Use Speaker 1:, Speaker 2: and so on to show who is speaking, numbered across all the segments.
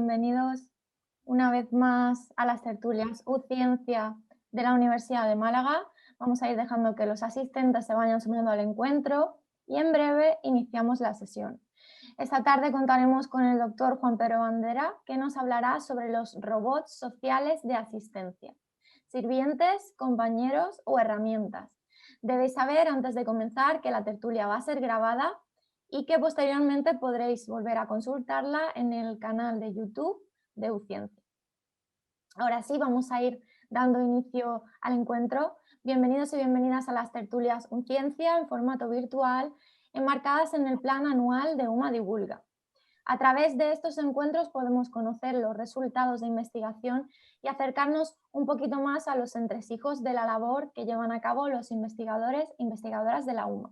Speaker 1: bienvenidos una vez más a las tertulias UCiencia de la Universidad de Málaga. Vamos a ir dejando que los asistentes se vayan sumiendo al encuentro y en breve iniciamos la sesión. Esta tarde contaremos con el doctor Juan Pedro Bandera, que nos hablará sobre los robots sociales de asistencia, sirvientes, compañeros o herramientas. Debéis saber antes de comenzar que la tertulia va a ser grabada y que posteriormente podréis volver a consultarla en el canal de YouTube de UCiencia. Ahora sí, vamos a ir dando inicio al encuentro. Bienvenidos y bienvenidas a las tertulias UCiencia en formato virtual, enmarcadas en el plan anual de UMA Divulga. A través de estos encuentros podemos conocer los resultados de investigación y acercarnos un poquito más a los entresijos de la labor que llevan a cabo los investigadores e investigadoras de la UMA.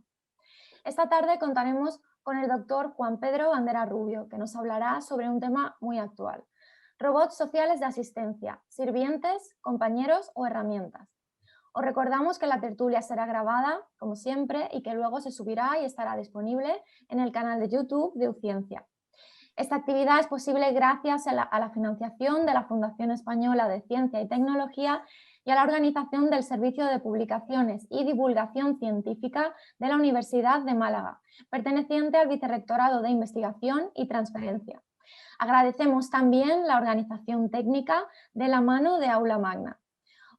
Speaker 1: Esta tarde contaremos con el doctor Juan Pedro Bandera Rubio, que nos hablará sobre un tema muy actual: robots sociales de asistencia, sirvientes, compañeros o herramientas. Os recordamos que la tertulia será grabada, como siempre, y que luego se subirá y estará disponible en el canal de YouTube de UCiencia. Esta actividad es posible gracias a la financiación de la Fundación Española de Ciencia y Tecnología y a la organización del Servicio de Publicaciones y Divulgación Científica de la Universidad de Málaga, perteneciente al Vicerrectorado de Investigación y Transferencia. Agradecemos también la organización técnica de la mano de Aula Magna.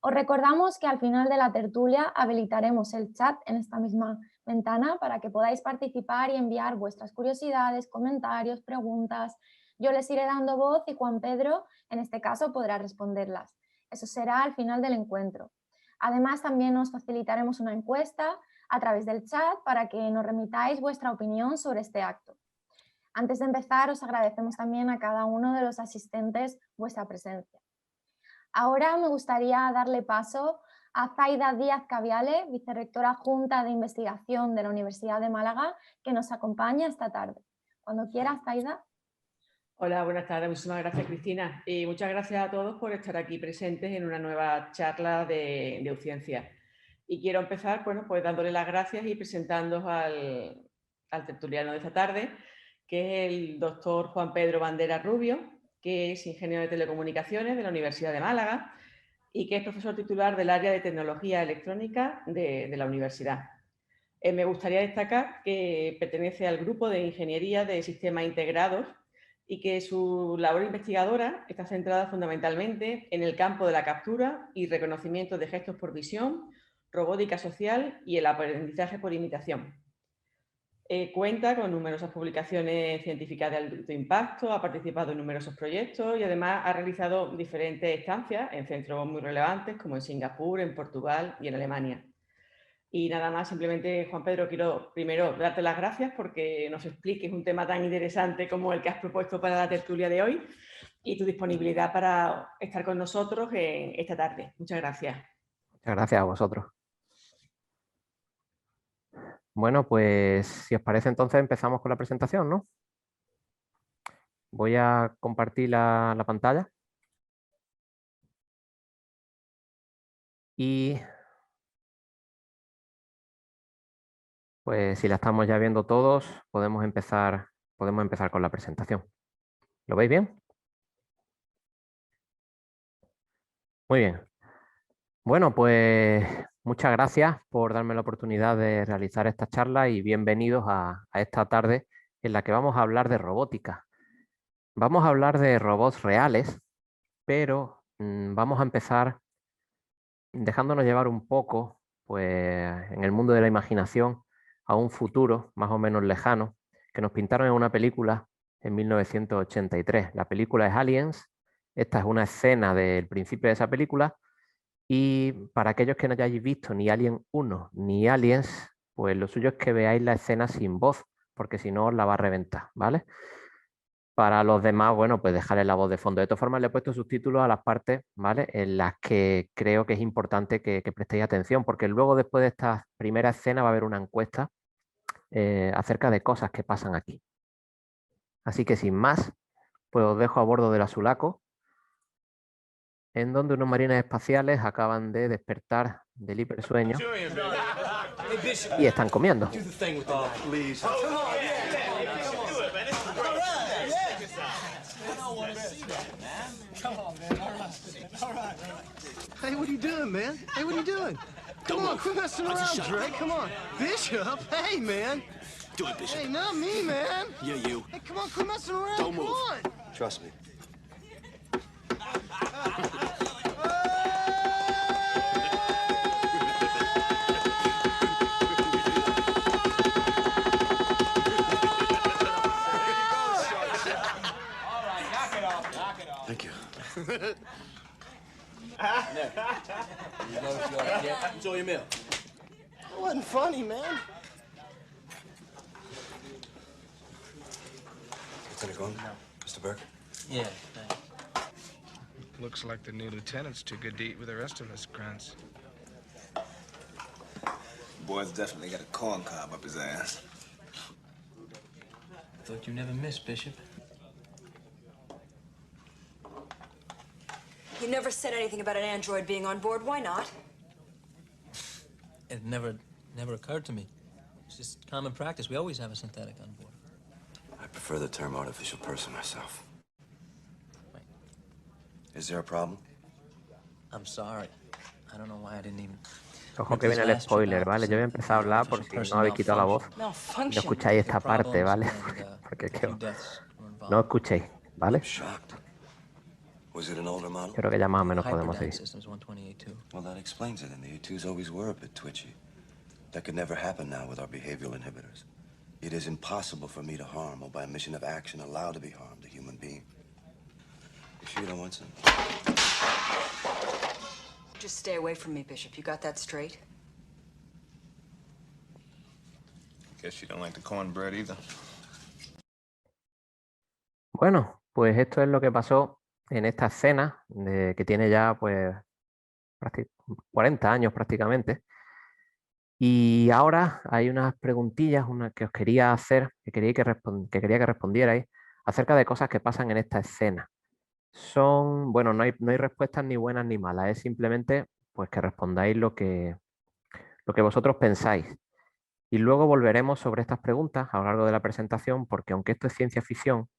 Speaker 1: Os recordamos que al final de la tertulia habilitaremos el chat en esta misma ventana para que podáis participar y enviar vuestras curiosidades, comentarios, preguntas. Yo les iré dando voz y Juan Pedro, en este caso, podrá responderlas. Eso será al final del encuentro. Además, también os facilitaremos una encuesta a través del chat para que nos remitáis vuestra opinión sobre este acto. Antes de empezar, os agradecemos también a cada uno de los asistentes vuestra presencia. Ahora me gustaría darle paso a Zaida Díaz Caviale, vicerrectora adjunta de investigación de la Universidad de Málaga, que nos acompaña esta tarde. Cuando quieras, Zaida.
Speaker 2: Hola, buenas tardes. Muchísimas gracias, Cristina. Y muchas gracias a todos por estar aquí presentes en una nueva charla de UCiencia. Y quiero empezar, pues dándole las gracias y presentándoos al tertuliano de esta tarde, que es el doctor Juan Pedro Bandera Rubio, que es ingeniero de telecomunicaciones de la Universidad de Málaga y que es profesor titular del área de tecnología electrónica de la universidad. Me gustaría destacar que pertenece al grupo de ingeniería de sistemas integrados y que su labor investigadora está centrada fundamentalmente en el campo de la captura y reconocimiento de gestos por visión, robótica social y el aprendizaje por imitación. Cuenta con numerosas publicaciones científicas de alto impacto, ha participado en numerosos proyectos y además ha realizado diferentes estancias en centros muy relevantes como en Singapur, en Portugal y en Alemania. Y nada más, simplemente, Juan Pedro, quiero primero darte las gracias porque nos expliques un tema tan interesante como el que has propuesto para la tertulia de hoy y tu disponibilidad para estar con nosotros en esta tarde. Muchas gracias.
Speaker 3: Muchas gracias a vosotros. Bueno, pues si os parece, entonces empezamos con la presentación, ¿no? Voy a compartir la pantalla. Y pues si la estamos ya viendo todos, podemos empezar con la presentación. ¿Lo veis bien? Muy bien. Bueno, pues muchas gracias por darme la oportunidad de realizar esta charla y bienvenidos a esta tarde en la que vamos a hablar de robótica. Vamos a hablar de robots reales, pero vamos a empezar dejándonos llevar un poco, pues, en el mundo de la imaginación a un futuro más o menos lejano que nos pintaron en una película en 1983. La película es Aliens. Esta es una escena del principio de esa película. Y para aquellos que no hayáis visto ni Alien 1 ni Aliens, pues lo suyo es que veáis la escena sin voz, porque si no os la va a reventar, ¿vale? Para los demás, bueno, pues dejarle la voz de fondo. De todas formas, le he puesto subtítulos a las partes, ¿vale?, en las que creo que es importante que prestéis atención, porque luego, después de esta primera escena, va a haber una encuesta acerca de cosas que pasan aquí. Así que sin más, pues os dejo a bordo del Azulaco, en donde unos marines espaciales acaban de despertar del hipersueño y están comiendo.
Speaker 4: don't want to see that, man. Come on, man. All right. All right.
Speaker 5: Hey, what are you doing, man? Hey, what are you doing? Come on, quit messing around, Drake. Come on. Bishop, hey, man.
Speaker 4: Do it, Bishop.
Speaker 5: Hey, not me, man.
Speaker 4: Yeah, you.
Speaker 5: Hey, come on, quit messing around.
Speaker 4: Don't
Speaker 5: Come
Speaker 4: move.
Speaker 5: on.
Speaker 4: Trust me. Thank you. Enjoy your meal.
Speaker 5: That wasn't funny, man.
Speaker 4: Lieutenant Gordon? Mr. Burke?
Speaker 6: Yeah, thanks.
Speaker 7: Looks like the new lieutenant's too good to eat with the rest of us, Krantz.
Speaker 4: Boy's definitely got a corn cob up his ass.
Speaker 6: Thought you never missed, Bishop.
Speaker 8: You never said anything about an android being on board. Why not?
Speaker 6: It never occurred to me. It's just common practice. We always have a synthetic on board.
Speaker 4: I prefer the term artificial person myself.
Speaker 6: Right.
Speaker 4: Is there a problem?
Speaker 6: I'm sorry. I don't know why I didn't even...
Speaker 3: Ojo que viene el spoiler, ¿vale? Yo voy a empezar a hablar por si no habéis quitado la voz. No escucháis esta parte, ¿vale? Porque es que no escuchéis, ¿vale?
Speaker 4: Shocked. Was it an older model?
Speaker 3: Creo que ya más o menos podemos seguir.
Speaker 4: Well, that explains it. And the A2s always were a bit twitchy. That could never happen now with our behavioral inhibitors. It is impossible for me to harm or by a mission of action allow to be harmed a human being. You sure you don't want some?
Speaker 8: Just stay away from me, Bishop. You got that straight?
Speaker 7: Guess you don't like the cornbread either.
Speaker 3: Bueno, pues esto es lo que pasó en esta escena que tiene ya pues 40 años prácticamente. Y ahora hay unas preguntillas que os quería hacer, que quería que respondierais acerca de cosas que pasan en esta escena. Bueno, no hay respuestas ni buenas ni malas, es simplemente pues que respondáis lo que vosotros pensáis. Y luego volveremos sobre estas preguntas a lo largo de la presentación, porque aunque esto es ciencia ficción,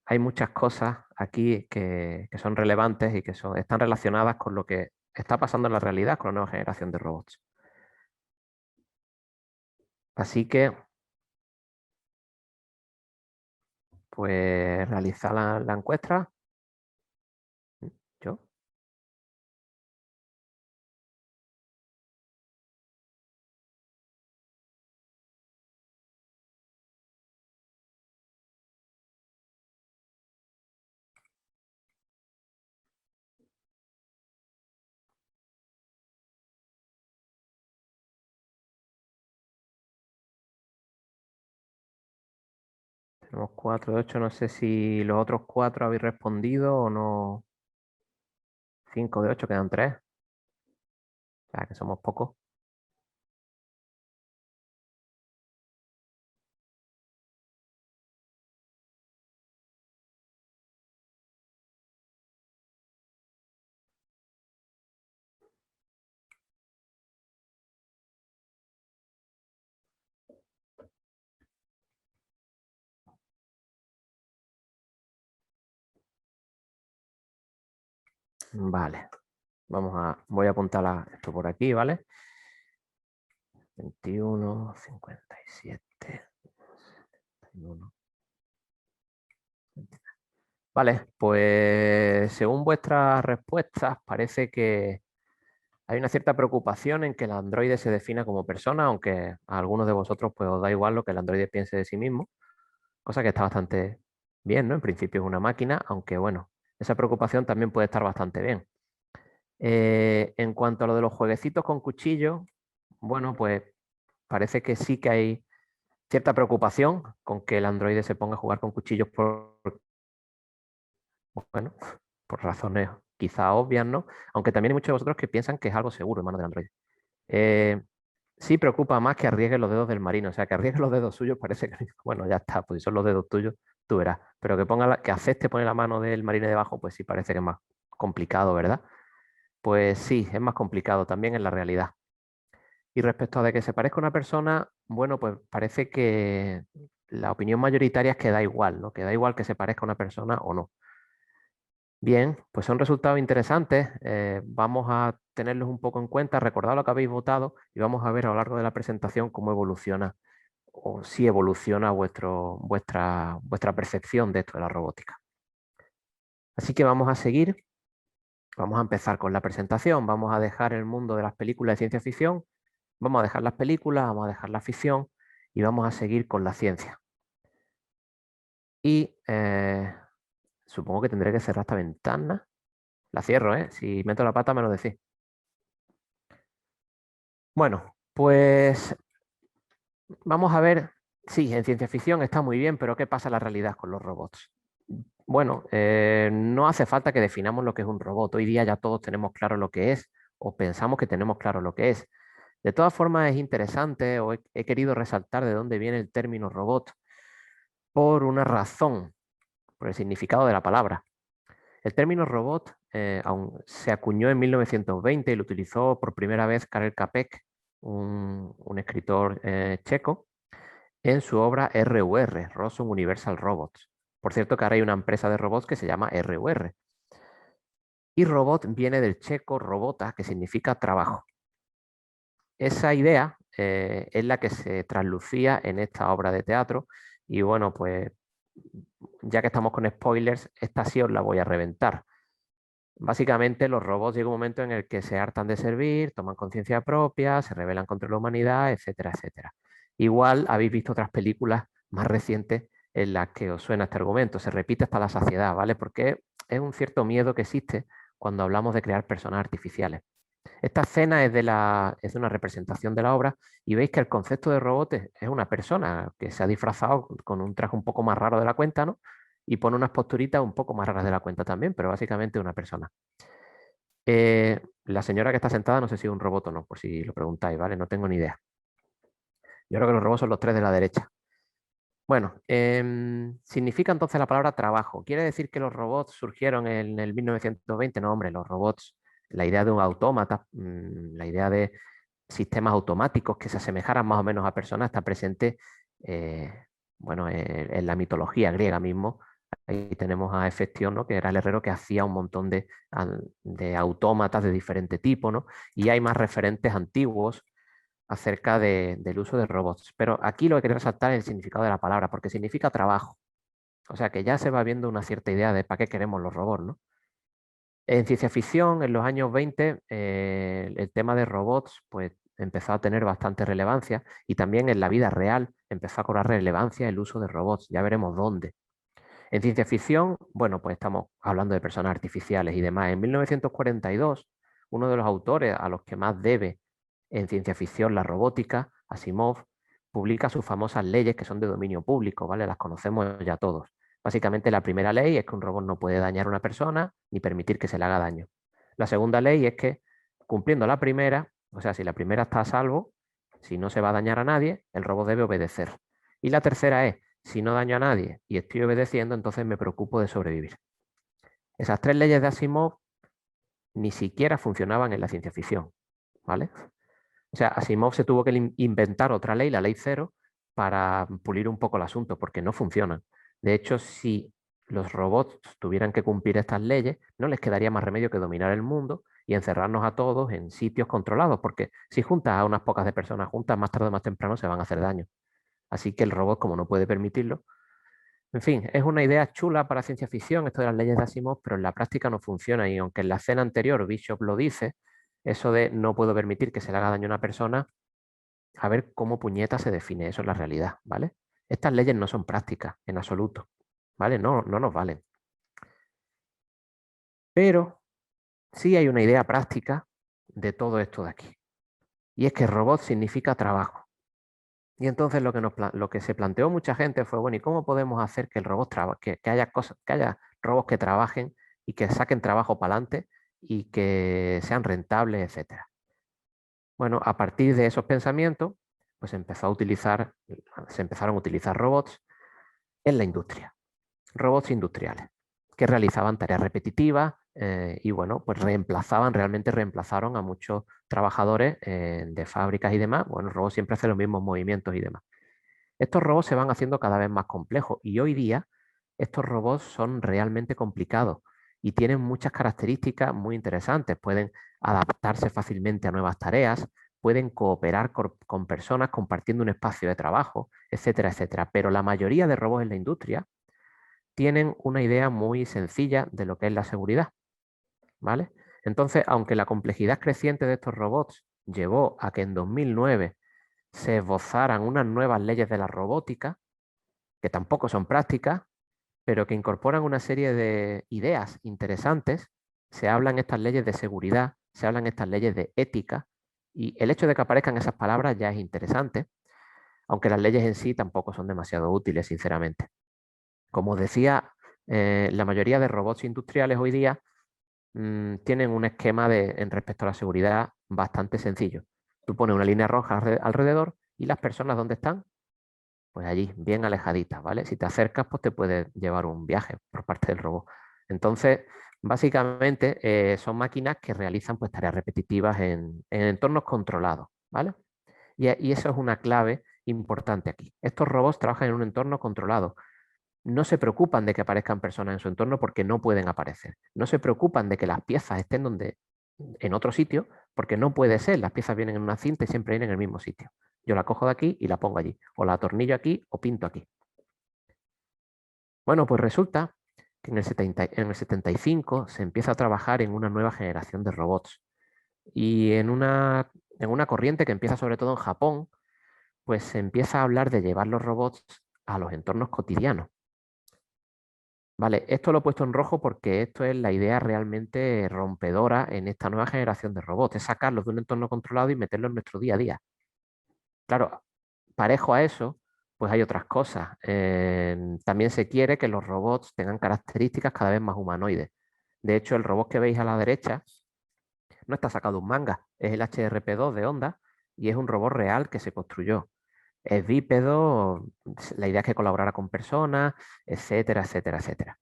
Speaker 3: hay muchas cosas aquí que son relevantes y que están relacionadas con lo que está pasando en la realidad con la nueva generación de robots. Así que, pues, realizar la encuesta. ¿Yo? Tenemos 4 de 8, no sé si los otros 4 habéis respondido o no. 5 de 8, quedan 3. O sea, que somos pocos. Vale. Voy a apuntar esto por aquí, ¿vale? 21, 57, 71. Vale, pues según vuestras respuestas parece que hay una cierta preocupación en que el androide se defina como persona, aunque a algunos de vosotros pues os da igual lo que el androide piense de sí mismo, cosa que está bastante bien, ¿no? En principio es una máquina, aunque bueno, esa preocupación también puede estar bastante bien. En cuanto a lo de los jueguecitos con cuchillos, bueno, pues parece que sí que hay cierta preocupación con que el androide se ponga a jugar con cuchillos por razones quizá obvias, ¿no? Aunque también hay muchos de vosotros que piensan que es algo seguro en manos del androide. Sí preocupa más que arriesgue los dedos del marino, o sea, que arriesgue los dedos suyos parece que, bueno, ya está, pues si son los dedos tuyos, tú verás, pero que acepte poner la mano del marine debajo, pues sí parece que es más complicado, ¿verdad? Pues sí, es más complicado también en la realidad. Y respecto a de que se parezca a una persona, bueno, pues parece que la opinión mayoritaria es que da igual, ¿no? Que da igual que se parezca a una persona o no. Bien, pues son resultados interesantes. Vamos a tenerlos un poco en cuenta, recordad lo que habéis votado y vamos a ver a lo largo de la presentación cómo evoluciona o si evoluciona vuestra percepción de esto de la robótica. Así que vamos a seguir. Vamos a empezar con la presentación. Vamos a dejar el mundo de las películas de ciencia ficción. Vamos a dejar las películas, vamos a dejar la ficción y vamos a seguir con la ciencia. Y supongo que tendré que cerrar esta ventana. La cierro, ¿eh? Si meto la pata me lo decís. Bueno, pues vamos a ver. Sí, en ciencia ficción está muy bien, pero ¿qué pasa en la realidad con los robots? Bueno, no hace falta que definamos lo que es un robot. Hoy día ya todos tenemos claro lo que es o pensamos que tenemos claro lo que es. De todas formas es interesante o he querido resaltar de dónde viene el término robot por una razón, por el significado de la palabra. El término robot se acuñó en 1920 y lo utilizó por primera vez Karel Čapek, un escritor checo, en su obra RUR, Rossum Universal Robots. Por cierto que ahora hay una empresa de robots que se llama RUR. Y robot viene del checo robota, que significa trabajo. Esa idea es la que se traslucía en esta obra de teatro y bueno, pues ya que estamos con spoilers, esta sí os la voy a reventar. Básicamente los robots llega un momento en el que se hartan de servir, toman conciencia propia, se rebelan contra la humanidad, etcétera, etcétera. Igual habéis visto otras películas más recientes en las que os suena este argumento, se repite hasta la saciedad, ¿vale? Porque es un cierto miedo que existe cuando hablamos de crear personas artificiales. Esta escena es de una representación de la obra y veis que el concepto de robot es una persona que se ha disfrazado con un traje un poco más raro de la cuenta, ¿no? Y pone unas posturitas un poco más raras de la cuenta también, pero básicamente una persona. La señora que está sentada no sé si es un robot o no, por si lo preguntáis, ¿vale? No tengo ni idea. Yo creo que los robots son los tres de la derecha. Bueno, significa entonces la palabra trabajo. ¿Quiere decir que los robots surgieron en el 1920? No, hombre, los robots, la idea de un autómata, la idea de sistemas automáticos que se asemejaran más o menos a personas está presente bueno, en la mitología griega mismo. Ahí tenemos a Hefestión, ¿no? Que era el herrero que hacía un montón de autómatas de diferente tipo, ¿no? Y hay más referentes antiguos acerca del uso de robots. Pero aquí lo que quería resaltar es el significado de la palabra, porque significa trabajo. O sea que ya se va viendo una cierta idea de para qué queremos los robots, ¿no? En ciencia ficción, en los años 20, el tema de robots pues, empezó a tener bastante relevancia y también en la vida real empezó a cobrar relevancia el uso de robots. Ya veremos dónde. En ciencia ficción, bueno, pues estamos hablando de personas artificiales y demás. En 1942, uno de los autores a los que más debe en ciencia ficción la robótica, Asimov, publica sus famosas leyes que son de dominio público, ¿vale? Las conocemos ya todos. Básicamente la primera ley es que un robot no puede dañar a una persona ni permitir que se le haga daño. La segunda ley es que cumpliendo la primera, o sea, si la primera está a salvo, si no se va a dañar a nadie, el robot debe obedecer. Y la tercera es, si no daño a nadie y estoy obedeciendo, entonces me preocupo de sobrevivir. Esas tres leyes de Asimov ni siquiera funcionaban en la ciencia ficción, ¿vale? O sea, Asimov se tuvo que inventar otra ley, la ley 0, para pulir un poco el asunto, porque no funcionan. De hecho, si los robots tuvieran que cumplir estas leyes, no les quedaría más remedio que dominar el mundo y encerrarnos a todos en sitios controlados, porque si juntas a unas pocas de personas juntas, más tarde o más temprano se van a hacer daño. Así que el robot, como no puede permitirlo, en fin, es una idea chula para ciencia ficción, esto de las leyes de Asimov, pero en la práctica no funciona y aunque en la escena anterior Bishop lo dice, eso de no puedo permitir que se le haga daño a una persona, a ver cómo puñeta se define eso en la realidad, ¿vale? Estas leyes no son prácticas en absoluto, ¿vale? No nos valen. Pero sí hay una idea práctica de todo esto de aquí. Y es que robot significa trabajo. Y entonces lo que se planteó mucha gente fue, bueno, ¿y cómo podemos hacer que el robot que haya robots que trabajen y que saquen trabajo para adelante y que sean rentables, etcétera? Bueno, a partir de esos pensamientos, pues se empezaron a utilizar robots en la industria, robots industriales, que realizaban tareas repetitivas y bueno, pues realmente reemplazaron a muchos trabajadores de fábricas y demás. Bueno, el robot siempre hace los mismos movimientos y demás. Estos robots se van haciendo cada vez más complejos y hoy día estos robots son realmente complicados y tienen muchas características muy interesantes. Pueden adaptarse fácilmente a nuevas tareas, pueden cooperar con personas compartiendo un espacio de trabajo, etcétera, etcétera. Pero la mayoría de robots en la industria tienen una idea muy sencilla de lo que es la seguridad, ¿vale? Entonces, aunque la complejidad creciente de estos robots llevó a que en 2009 se esbozaran unas nuevas leyes de la robótica, que tampoco son prácticas, pero que incorporan una serie de ideas interesantes, se hablan estas leyes de seguridad, se hablan estas leyes de ética, y el hecho de que aparezcan esas palabras ya es interesante, aunque las leyes en sí tampoco son demasiado útiles, sinceramente. Como os decía, la mayoría de robots industriales hoy día tienen un esquema en respecto a la seguridad bastante sencillo. Tú pones una línea roja alrededor y las personas, ¿dónde están? Pues allí, bien alejaditas, ¿vale? Si te acercas, pues te puede llevar un viaje por parte del robot. Entonces, básicamente son máquinas que realizan pues, tareas repetitivas en entornos controlados, ¿vale? Y eso es una clave importante aquí. Estos robots trabajan en un entorno controlado. No se preocupan de que aparezcan personas en su entorno porque no pueden aparecer. No se preocupan de que las piezas estén en otro sitio porque no puede ser. Las piezas vienen en una cinta y siempre vienen en el mismo sitio. Yo la cojo de aquí y la pongo allí. O la atornillo aquí o pinto aquí. Bueno, pues resulta que en el 75 se empieza a trabajar en una nueva generación de robots. Y en una corriente que empieza sobre todo en Japón, pues se empieza a hablar de llevar los robots a los entornos cotidianos. Vale, esto lo he puesto en rojo porque esto es la idea realmente rompedora en esta nueva generación de robots, es sacarlos de un entorno controlado y meterlos en nuestro día a día. Claro, parejo a eso, pues hay otras cosas. También se quiere que los robots tengan características cada vez más humanoides. De hecho, el robot que veis a la derecha no está sacado de un manga, es el HRP2 de Honda y es un robot real que se construyó. Es bípedo, la idea es que colaborara con personas, etcétera, etcétera, etcétera.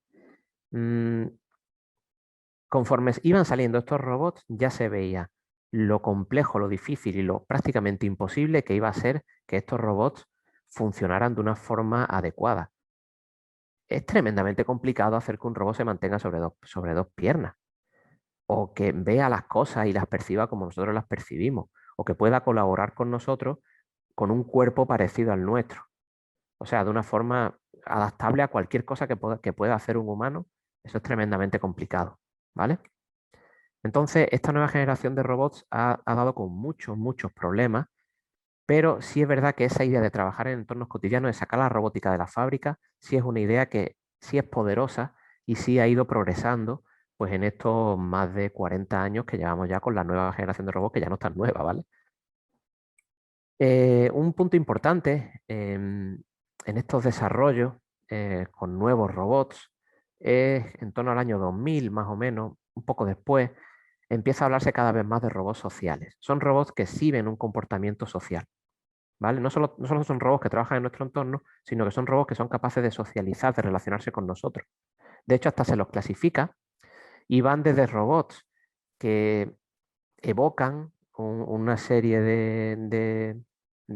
Speaker 3: Conforme iban saliendo estos robots, ya se veía lo complejo, lo difícil y lo prácticamente imposible que iba a ser que estos robots funcionaran de una forma adecuada. Es tremendamente complicado hacer que un robot se mantenga sobre dos piernas, o que vea las cosas y las perciba como nosotros las percibimos, o que pueda colaborar con nosotros con un cuerpo parecido al nuestro. O sea, de una forma adaptable a cualquier cosa que pueda hacer un humano. Eso es tremendamente complicado, ¿vale? Entonces, esta nueva generación de robots ha dado con muchos problemas, pero sí es verdad que esa idea de trabajar en entornos cotidianos, de sacar la robótica de la fábrica, sí es una idea que sí es poderosa y sí ha ido progresando pues en estos más de 40 años que llevamos ya con la nueva generación de robots, que ya no es tan nueva, ¿vale? Un punto importante en estos desarrollos con nuevos robots es en torno al año 2000, más o menos, un poco después, empieza a hablarse cada vez más de robots sociales. Son robots que exhiben un comportamiento social, ¿vale? No solo son robots que trabajan en nuestro entorno, sino que son robots que son capaces de socializar, de relacionarse con nosotros. De hecho, hasta se los clasifica y van desde robots que evocan una serie de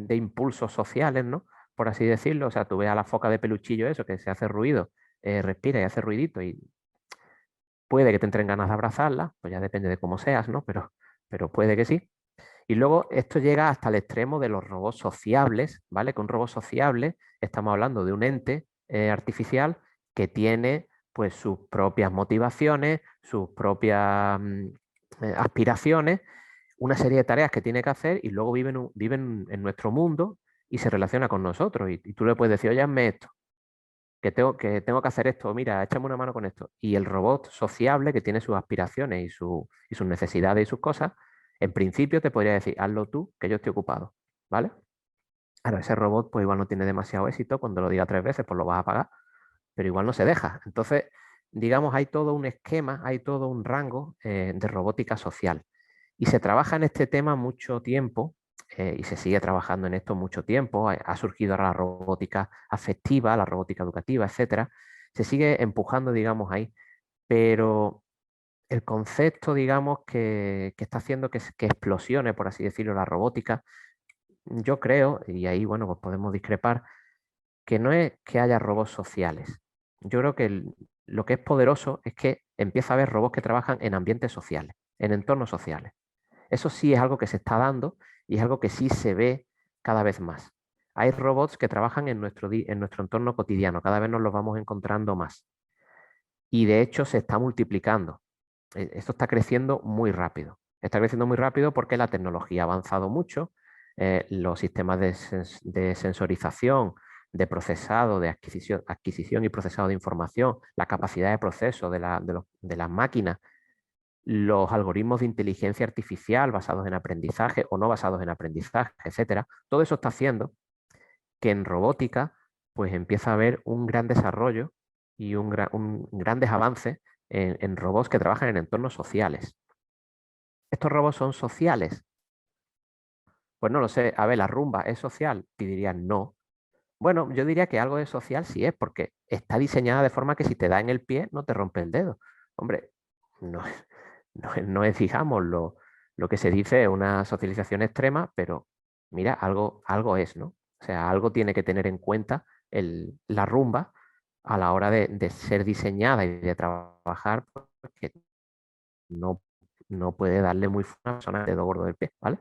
Speaker 3: impulsos sociales, ¿no? Por así decirlo. O sea, tú ves a la foca de peluchillo eso, que se hace ruido, respira y hace ruidito y puede que te entren ganas de abrazarla, pues ya depende de cómo seas, ¿no? Pero puede que sí. Y luego esto llega hasta el extremo de los robots sociables, ¿vale? Que un robot sociable, estamos hablando de un ente artificial que tiene pues sus propias motivaciones, sus propias aspiraciones, una serie de tareas que tiene que hacer y luego viven en nuestro mundo y se relaciona con nosotros. Y tú le puedes decir, oye, hazme esto, que tengo que hacer esto, mira, échame una mano con esto. Y el robot sociable, que tiene sus aspiraciones y sus necesidades y sus cosas, en principio te podría decir, hazlo tú, que yo estoy ocupado, ¿vale? Ahora, ese robot pues igual no tiene demasiado éxito, cuando lo diga 3 veces pues lo vas a pagar, pero igual no se deja. Entonces, digamos, hay todo un esquema, hay todo un rango de robótica social. Y se trabaja en este tema mucho tiempo y se sigue trabajando en esto mucho tiempo. Ha surgido ahora la robótica afectiva, la robótica educativa, etcétera. Se sigue empujando, digamos, ahí. Pero el concepto, digamos, que está haciendo que explosione, por así decirlo, la robótica, yo creo, y ahí, bueno, pues podemos discrepar, que no es que haya robots sociales. Yo creo que lo que es poderoso es que empieza a haber robots que trabajan en ambientes sociales, en entornos sociales. Eso sí es algo que se está dando y es algo que sí se ve cada vez más. Hay robots que trabajan en nuestro entorno cotidiano, cada vez nos los vamos encontrando más. Y de hecho se está multiplicando. Esto está creciendo muy rápido. Está creciendo muy rápido porque la tecnología ha avanzado mucho, los sistemas de sensorización, de procesado, de adquisición y procesado de información, la capacidad de proceso de las máquinas, los algoritmos de inteligencia artificial basados en aprendizaje o no basados en aprendizaje, etcétera. Todo eso está haciendo que en robótica pues empieza a haber un gran desarrollo y grandes avances en robots que trabajan en entornos sociales. ¿Estos robots son sociales? Pues no lo sé. A ver, ¿la rumba es social? Te diría no. Bueno, yo diría que algo de social sí es, porque está diseñada de forma que si te da en el pie no te rompe el dedo. Hombre, no es, digamos, lo que se dice una socialización extrema, pero mira, algo es, ¿no? O sea, algo tiene que tener en cuenta la rumba a la hora de ser diseñada y de trabajar, porque no puede darle muy fuerte a una persona el dedo gordo del pie, ¿vale?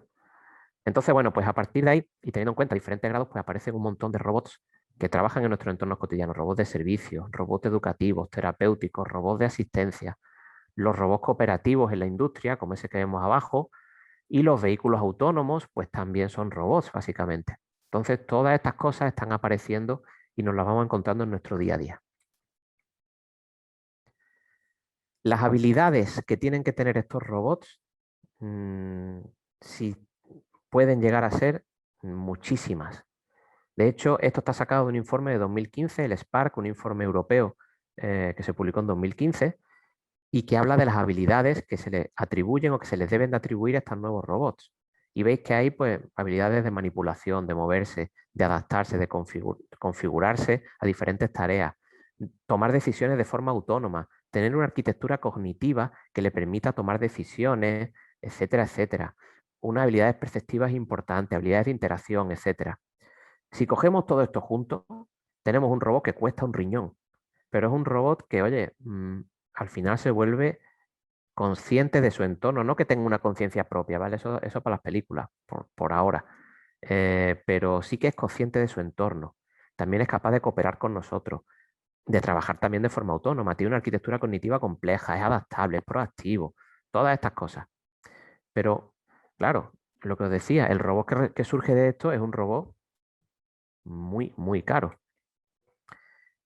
Speaker 3: Entonces, bueno, pues a partir de ahí, y teniendo en cuenta diferentes grados, pues aparecen un montón de robots que trabajan en nuestros entornos cotidianos, robots de servicio, robots educativos, terapéuticos, robots de asistencia, los robots cooperativos en la industria, como ese que vemos abajo, y los vehículos autónomos, pues también son robots, básicamente. Entonces, todas estas cosas están apareciendo y nos las vamos encontrando en nuestro día a día. Las habilidades que tienen que tener estos robots, sí, pueden llegar a ser muchísimas. De hecho, esto está sacado de un informe de 2015, el Spark, un informe europeo que se publicó en 2015 y que habla de las habilidades que se le atribuyen o que se les deben de atribuir a estos nuevos robots. Y veis que hay pues, habilidades de manipulación, de moverse, de adaptarse, de configurarse a diferentes tareas, tomar decisiones de forma autónoma, tener una arquitectura cognitiva que le permita tomar decisiones, etcétera, etcétera. Unas habilidades perceptivas importantes, habilidades de interacción, etcétera. Si cogemos todo esto junto, tenemos un robot que cuesta un riñón, pero es un robot que, oye, al final se vuelve consciente de su entorno, no que tenga una conciencia propia, ¿vale? Eso para las películas, por ahora. Pero sí que es consciente de su entorno. También es capaz de cooperar con nosotros, de trabajar también de forma autónoma. Tiene una arquitectura cognitiva compleja, es adaptable, es proactivo, todas estas cosas. Pero, claro, lo que os decía, el robot que surge de esto es un robot muy, muy caro.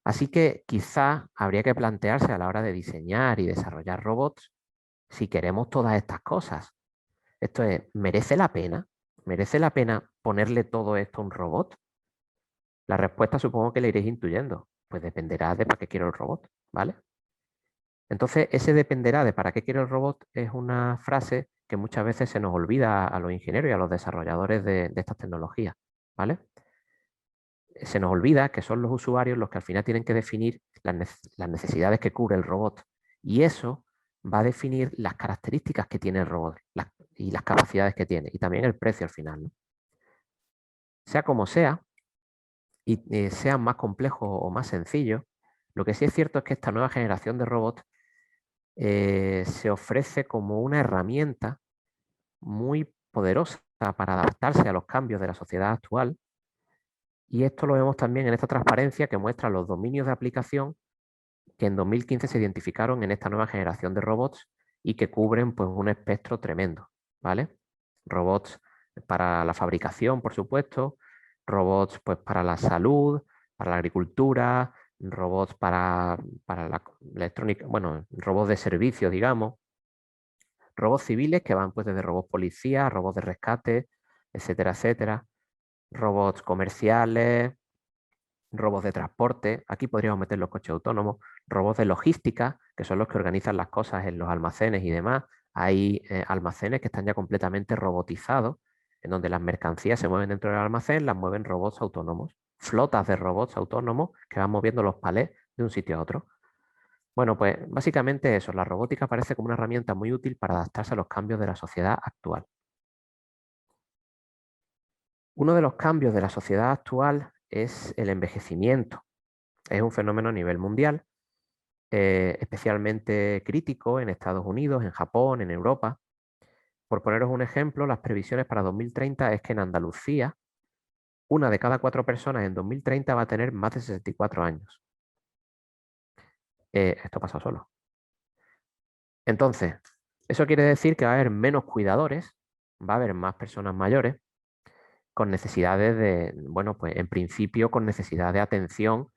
Speaker 3: Así que quizá habría que plantearse a la hora de diseñar y desarrollar robots si queremos todas estas cosas. Esto es, ¿merece la pena? ¿Merece la pena ponerle todo esto a un robot? La respuesta supongo que la iréis intuyendo. Pues dependerá de para qué quiero el robot, ¿vale? Entonces, ese dependerá de para qué quiero el robot es una frase que muchas veces se nos olvida a los ingenieros y a los desarrolladores de estas tecnologías, ¿vale? Se nos olvida que son los usuarios los que al final tienen que definir las necesidades que cubre el robot. Y eso va a definir las características que tiene el robot y las capacidades que tiene. Y también el precio al final, ¿no? Sea como sea, y sea más complejo o más sencillo, lo que sí es cierto es que esta nueva generación de robots se ofrece como una herramienta muy poderosa para adaptarse a los cambios de la sociedad actual. Y esto lo vemos también en esta transparencia que muestra los dominios de aplicación que en 2015 se identificaron en esta nueva generación de robots y que cubren pues, un espectro tremendo, ¿vale? Robots para la fabricación, por supuesto, robots pues, para la salud, para la agricultura, robots para la electrónica, bueno, robots de servicio, digamos, robots civiles que van pues, desde robots policía, robots de rescate, etcétera, etcétera, robots comerciales, robots de transporte, aquí podríamos meter los coches autónomos, robots de logística, que son los que organizan las cosas en los almacenes y demás. Hay almacenes que están ya completamente robotizados, en donde las mercancías se mueven dentro del almacén, las mueven robots autónomos, flotas de robots autónomos que van moviendo los palés de un sitio a otro. Bueno, pues básicamente eso, la robótica parece como una herramienta muy útil para adaptarse a los cambios de la sociedad actual. Uno de los cambios de la sociedad actual es el envejecimiento. Es un fenómeno a nivel mundial, especialmente crítico en Estados Unidos, en Japón, en Europa. Por poneros un ejemplo, las previsiones para 2030 es que en Andalucía, 1 de cada 4 personas en 2030 va a tener más de 64 años. Esto ha pasado solo. Entonces, eso quiere decir que va a haber menos cuidadores, va a haber más personas mayores con necesidades de, bueno, pues en principio con necesidad de atención,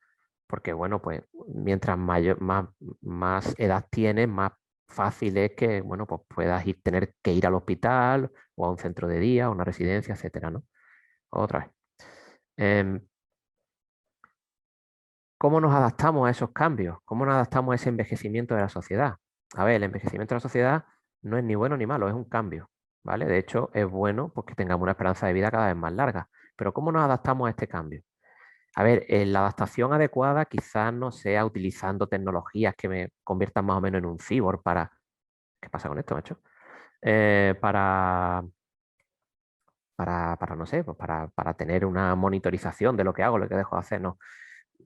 Speaker 3: porque bueno, pues mientras más edad tienes, más fácil es que, bueno, pues puedas tener que ir al hospital o a un centro de día, a una residencia, etcétera, ¿no? Otra vez. ¿Cómo nos adaptamos a esos cambios? ¿Cómo nos adaptamos a ese envejecimiento de la sociedad? A ver, el envejecimiento de la sociedad no es ni bueno ni malo, es un cambio, ¿vale? De hecho, es bueno pues, que tengamos una esperanza de vida cada vez más larga. Pero ¿cómo nos adaptamos a este cambio? A ver, la adaptación adecuada quizás no sea utilizando tecnologías que me conviertan más o menos en un cyborg para... ¿Qué pasa con esto, macho? No sé, pues para tener una monitorización de lo que hago, lo que dejo de hacer, no.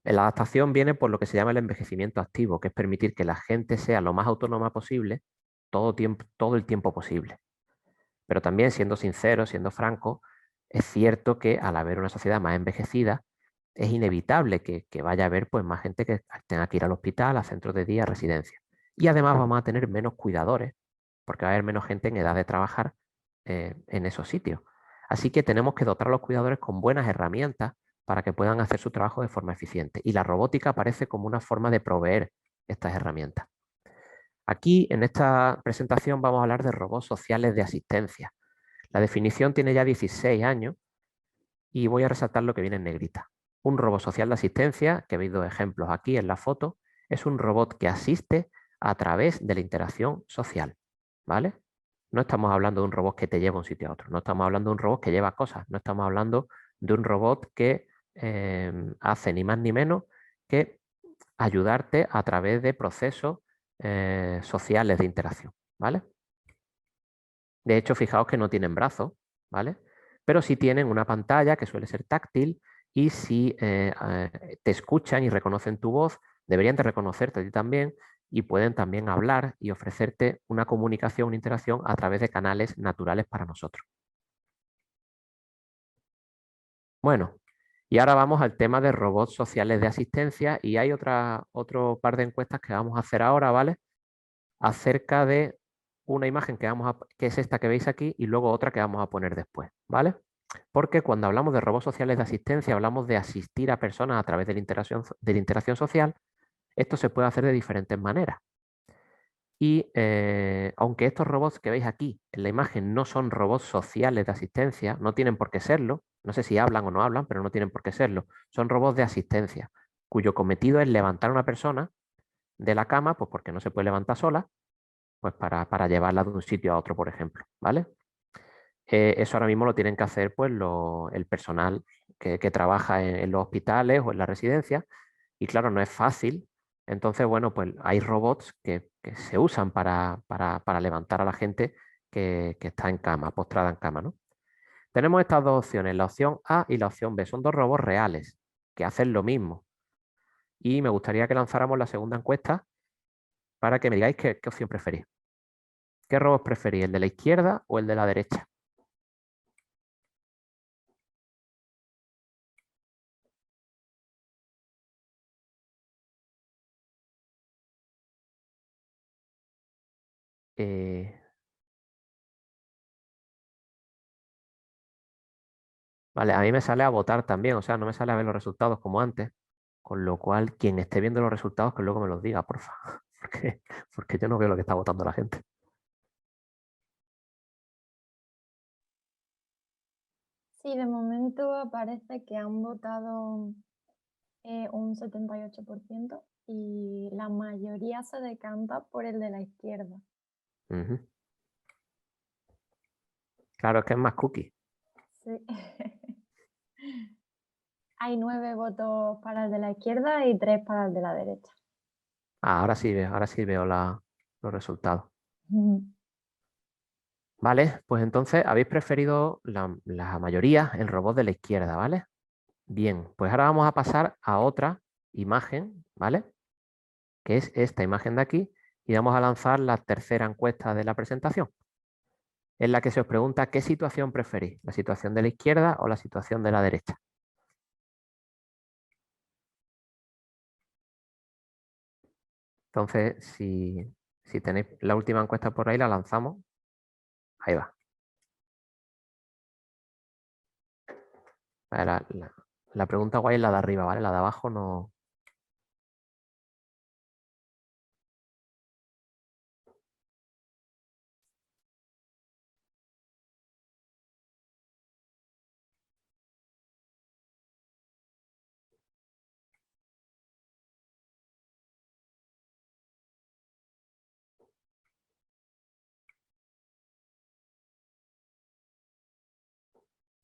Speaker 3: La adaptación viene por lo que se llama el envejecimiento activo, que es permitir que la gente sea lo más autónoma posible todo el tiempo posible. Pero también, siendo sincero, siendo franco, es cierto que al haber una sociedad más envejecida, es inevitable que vaya a haber pues, más gente que tenga que ir al hospital, a centros de día, a residencias. Y además vamos a tener menos cuidadores, porque va a haber menos gente en edad de trabajar en esos sitios. Así que tenemos que dotar a los cuidadores con buenas herramientas para que puedan hacer su trabajo de forma eficiente. Y la robótica aparece como una forma de proveer estas herramientas. Aquí, en esta presentación, vamos a hablar de robots sociales de asistencia. La definición tiene ya 16 años y voy a resaltar lo que viene en negrita. Un robot social de asistencia, que veis 2 ejemplos aquí en la foto, es un robot que asiste a través de la interacción social, ¿vale? No estamos hablando de un robot que te lleva de un sitio a otro, no estamos hablando de un robot que lleva cosas, no estamos hablando de un robot que hace ni más ni menos que ayudarte a través de procesos sociales de interacción, ¿vale? De hecho, fijaos que no tienen brazos, ¿vale? Pero sí tienen una pantalla que suele ser táctil y si te escuchan y reconocen tu voz, deberían de reconocerte a ti también y pueden también hablar y ofrecerte una comunicación, una interacción a través de canales naturales para nosotros. Bueno, y ahora vamos al tema de robots sociales de asistencia y hay otro par de encuestas que vamos a hacer ahora, ¿vale? Acerca de una imagen que es esta que veis aquí y luego otra que vamos a poner después, ¿vale? Porque cuando hablamos de robots sociales de asistencia, hablamos de asistir a personas a través de la interacción social. Esto se puede hacer de diferentes maneras. Y aunque estos robots que veis aquí en la imagen no son robots sociales de asistencia, no tienen por qué serlo, no sé si hablan o no hablan, pero no tienen por qué serlo, son robots de asistencia, cuyo cometido es levantar a una persona de la cama, pues porque no se puede levantar sola, pues para llevarla de un sitio a otro, por ejemplo, ¿vale? Eso ahora mismo lo tienen que hacer pues, el personal que trabaja en los hospitales o en la residencia, y claro, no es fácil. Entonces, bueno, pues hay robots que se usan para levantar a la gente que está en cama, postrada en cama, ¿no? Tenemos estas 2 opciones, la opción A y la opción B. Son 2 robots reales que hacen lo mismo. Y me gustaría que lanzáramos la segunda encuesta para que me digáis qué opción preferís. ¿Qué robot preferís, el de la izquierda o el de la derecha? Vale, a mí me sale a votar también, o sea, no me sale a ver los resultados como antes, con lo cual quien esté viendo los resultados que luego me los diga, por favor, porque yo no veo lo que está votando la gente.
Speaker 1: Sí, de momento aparece que han votado un 78% y la mayoría se decanta por el de la izquierda.
Speaker 3: Claro, es que es más cookie.
Speaker 1: Sí. Hay 9 votos para el de la izquierda y 3 para el de la derecha.
Speaker 3: Ahora sí veo los resultados. Vale, pues entonces habéis preferido la mayoría el robot de la izquierda, ¿vale? Bien, pues ahora vamos a pasar a otra imagen, ¿vale? Que es esta imagen de aquí, y vamos a lanzar la tercera encuesta de la presentación, en la que se os pregunta qué situación preferís, la situación de la izquierda o la situación de la derecha. Entonces, si tenéis la última encuesta por ahí, la lanzamos. Ahí va. Vale, la pregunta guay es la de arriba, ¿vale? La de abajo no...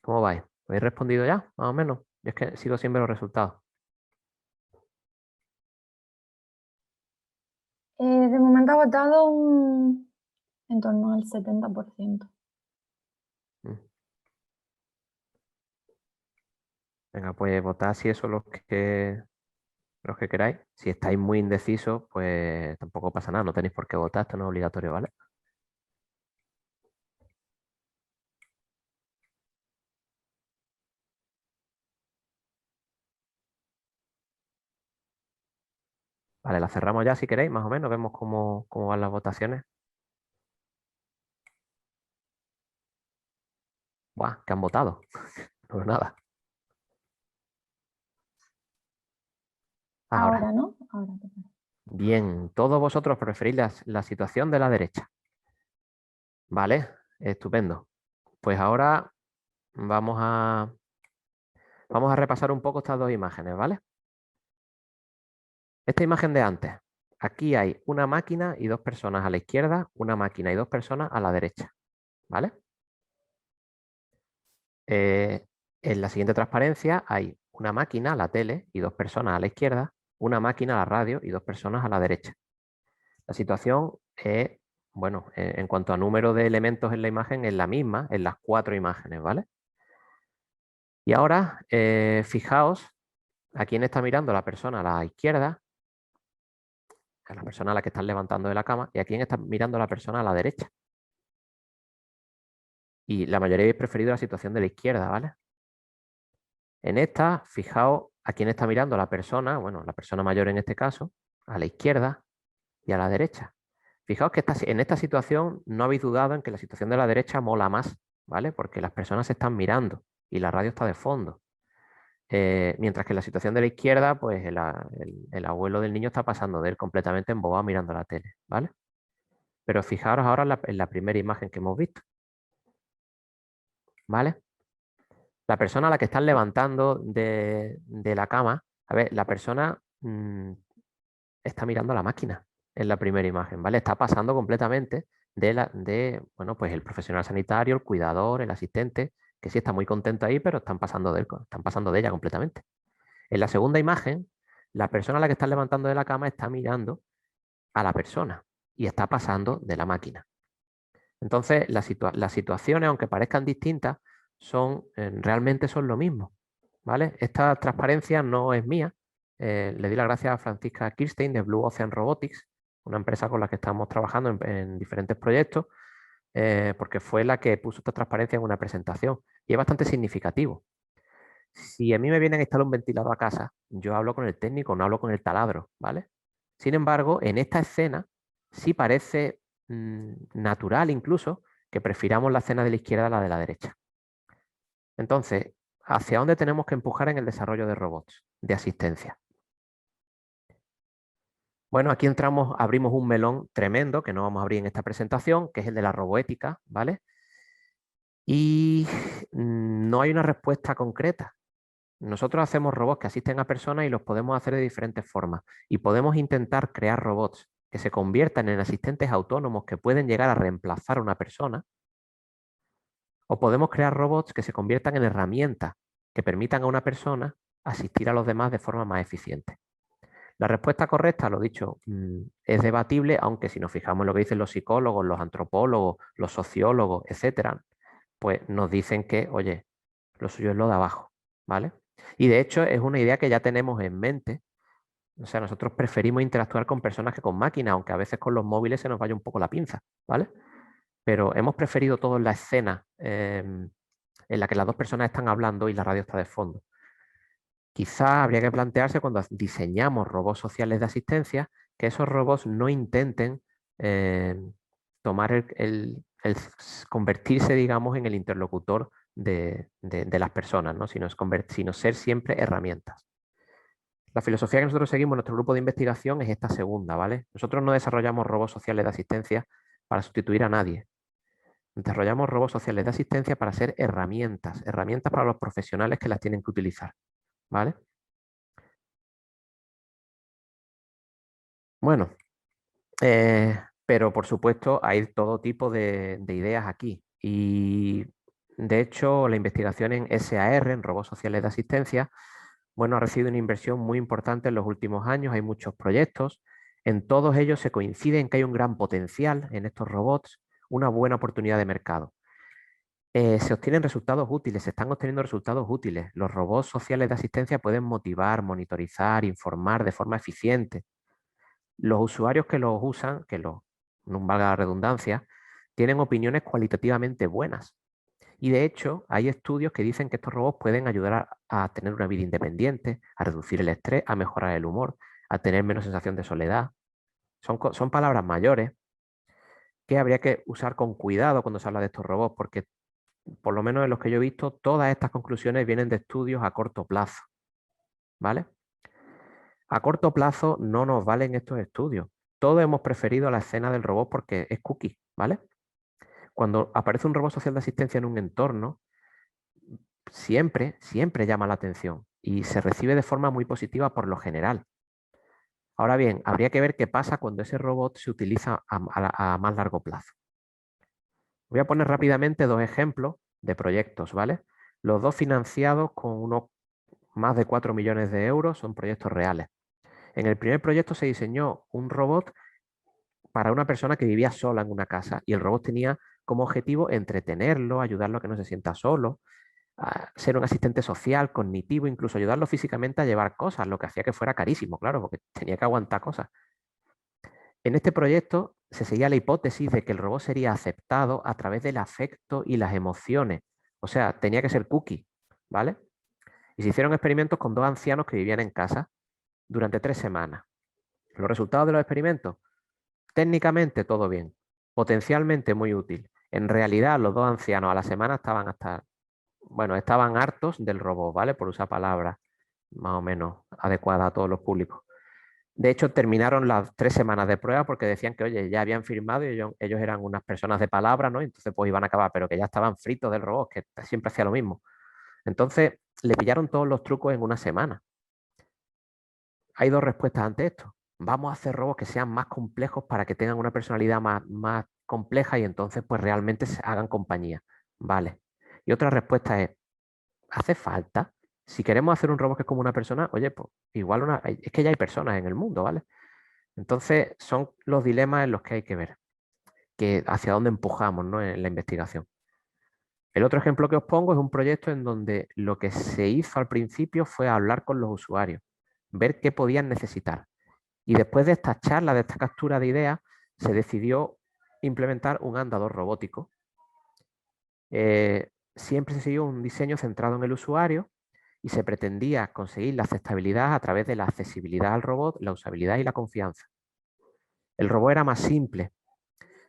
Speaker 3: ¿Cómo vais? ¿Habéis respondido ya? Más o menos. Yo es que sigo siempre los resultados.
Speaker 1: De momento ha votado en torno al 70%.
Speaker 3: Venga, pues votad si eso los que queráis. Si estáis muy indecisos, pues tampoco pasa nada. No tenéis por qué votar, esto no es obligatorio, ¿vale? Vale, la cerramos ya si queréis, más o menos. Vemos cómo van las votaciones. ¡Buah! ¿Qué han votado? No veo nada.
Speaker 1: Ahora, ¿no? Ahora.
Speaker 3: Bien, todos vosotros preferís la situación de la derecha. Vale, estupendo. Pues ahora vamos a repasar un poco estas dos imágenes, ¿vale? Esta imagen de antes. Aquí hay una máquina y dos personas a la izquierda, una máquina y dos personas a la derecha, ¿vale? En la siguiente transparencia hay una máquina, la tele, y dos personas a la izquierda, una máquina, la radio, y dos personas a la derecha. La situación es, bueno, en cuanto a número de elementos en la imagen, es la misma en las cuatro imágenes, ¿vale? Y ahora, fijaos a quién está mirando la persona a la izquierda, a la persona a la que están levantando de la cama, y a quién está mirando la persona a la derecha. Y la mayoría habéis preferido la situación de la izquierda, ¿vale? En esta, fijaos a quién está mirando la persona, bueno, la persona mayor en este caso, a la izquierda y a la derecha. Fijaos que en esta situación no habéis dudado en que la situación de la derecha mola más, ¿vale? Porque las personas se están mirando y la radio está de fondo. Mientras que en la situación de la izquierda, pues el abuelo del niño está pasando de él completamente embobado mirando la tele, ¿vale? Pero fijaros ahora en la primera imagen que hemos visto, ¿vale? La persona a la que están levantando de la cama, a ver, la persona está mirando a la máquina en la primera imagen, ¿vale? Está pasando completamente bueno, pues el profesional sanitario, el cuidador, el asistente, que sí está muy contento ahí, pero están pasando de ella completamente. En la segunda imagen, la persona a la que están levantando de la cama está mirando a la persona y está pasando de la máquina. Entonces, las situaciones, aunque parezcan distintas, realmente son lo mismo, ¿vale? Esta transparencia no es mía. Le di las gracias a Francisca Kirstein de Blue Ocean Robotics, una empresa con la que estamos trabajando en diferentes proyectos, porque fue la que puso esta transparencia en una presentación y es bastante significativo. Si a mí me vienen a instalar un ventilador a casa, yo hablo con el técnico, no hablo con el taladro, ¿vale? Sin embargo, en esta escena sí parece natural incluso que prefiramos la escena de la izquierda a la de la derecha. Entonces, ¿hacia dónde tenemos que empujar en el desarrollo de robots de asistencia? Bueno, aquí abrimos un melón tremendo que no vamos a abrir en esta presentación, que es el de la roboética, ¿vale? Y no hay una respuesta concreta. Nosotros hacemos robots que asisten a personas y los podemos hacer de diferentes formas. Y podemos intentar crear robots que se conviertan en asistentes autónomos que pueden llegar a reemplazar a una persona. O podemos crear robots que se conviertan en herramientas que permitan a una persona asistir a los demás de forma más eficiente. La respuesta correcta, lo dicho, es debatible, aunque si nos fijamos en lo que dicen los psicólogos, los antropólogos, los sociólogos, etcétera, pues nos dicen que, oye, lo suyo es lo de abajo, ¿vale? Y de hecho es una idea que ya tenemos en mente. O sea, nosotros preferimos interactuar con personas que con máquinas, aunque a veces con los móviles se nos vaya un poco la pinza, ¿vale? Pero hemos preferido todo en la escena en la que las dos personas están hablando y la radio está de fondo. Quizá habría que plantearse cuando diseñamos robots sociales de asistencia que esos robots no intenten tomar el convertirse, digamos, en el interlocutor de las personas, ¿no? sino ser siempre herramientas. La filosofía que nosotros seguimos en nuestro grupo de investigación es esta segunda, ¿vale? Nosotros no desarrollamos robots sociales de asistencia para sustituir a nadie. Desarrollamos robots sociales de asistencia para ser herramientas para los profesionales que las tienen que utilizar, ¿vale? Bueno, pero por supuesto hay todo tipo de ideas aquí y de hecho la investigación en SAR, en robots sociales de asistencia, bueno, ha recibido una inversión muy importante en los últimos años, hay muchos proyectos, en todos ellos se coincide en que hay un gran potencial en estos robots, una buena oportunidad de mercado. Se obtienen resultados útiles, se están obteniendo resultados útiles. Los robots sociales de asistencia pueden motivar, monitorizar, informar de forma eficiente. Los usuarios que los usan, no valga la redundancia, tienen opiniones cualitativamente buenas. Y de hecho, hay estudios que dicen que estos robots pueden ayudar a tener una vida independiente, a reducir el estrés, a mejorar el humor, a tener menos sensación de soledad. Son palabras mayores que habría que usar con cuidado cuando se habla de estos robots, porque por lo menos en los que yo he visto, todas estas conclusiones vienen de estudios a corto plazo. ¿Vale? A corto plazo no nos valen estos estudios. Todos hemos preferido la escena del robot porque es cookie, ¿vale? Cuando aparece un robot social de asistencia en un entorno, siempre llama la atención y se recibe de forma muy positiva por lo general. Ahora bien, habría que ver qué pasa cuando ese robot se utiliza a más largo plazo. Voy a poner rápidamente dos ejemplos de proyectos, ¿vale? Los dos financiados con unos más de 4 millones de euros, son proyectos reales. En el primer proyecto se diseñó un robot para una persona que vivía sola en una casa y el robot tenía como objetivo entretenerlo, ayudarlo a que no se sienta solo, a ser un asistente social, cognitivo, incluso ayudarlo físicamente a llevar cosas, lo que hacía que fuera carísimo, claro, porque tenía que aguantar cosas. En este proyecto se seguía la hipótesis de que el robot sería aceptado a través del afecto y las emociones. O sea, tenía que ser cookie, ¿vale? Y se hicieron experimentos con dos ancianos que vivían en casa durante 3 semanas. Los resultados de los experimentos, técnicamente todo bien, potencialmente muy útil. En realidad, los dos ancianos a la semana estaban hartos del robot, ¿vale? Por usar palabras más o menos adecuadas a todos los públicos. De hecho, terminaron las 3 semanas de prueba porque decían que, oye, ya habían firmado y ellos eran unas personas de palabra, ¿no? Entonces, pues iban a acabar, pero que ya estaban fritos del robot, que siempre hacía lo mismo. Entonces, le pillaron todos los trucos en una semana. Hay dos respuestas ante esto. Vamos a hacer robots que sean más complejos para que tengan una personalidad más compleja y entonces pues realmente se hagan compañía. Vale. Y otra respuesta es, ¿hace falta? Si queremos hacer un robot que es como una persona, oye, pues igual es que ya hay personas en el mundo, ¿vale? Entonces son los dilemas en los que hay que ver, que hacia dónde empujamos, ¿no? En la investigación. El otro ejemplo que os pongo es un proyecto en donde lo que se hizo al principio fue hablar con los usuarios, ver qué podían necesitar. Y después de esta charla, de esta captura de ideas, se decidió implementar un andador robótico. Siempre se siguió un diseño centrado en el usuario y se pretendía conseguir la aceptabilidad a través de la accesibilidad al robot, la usabilidad y la confianza. El robot era más simple.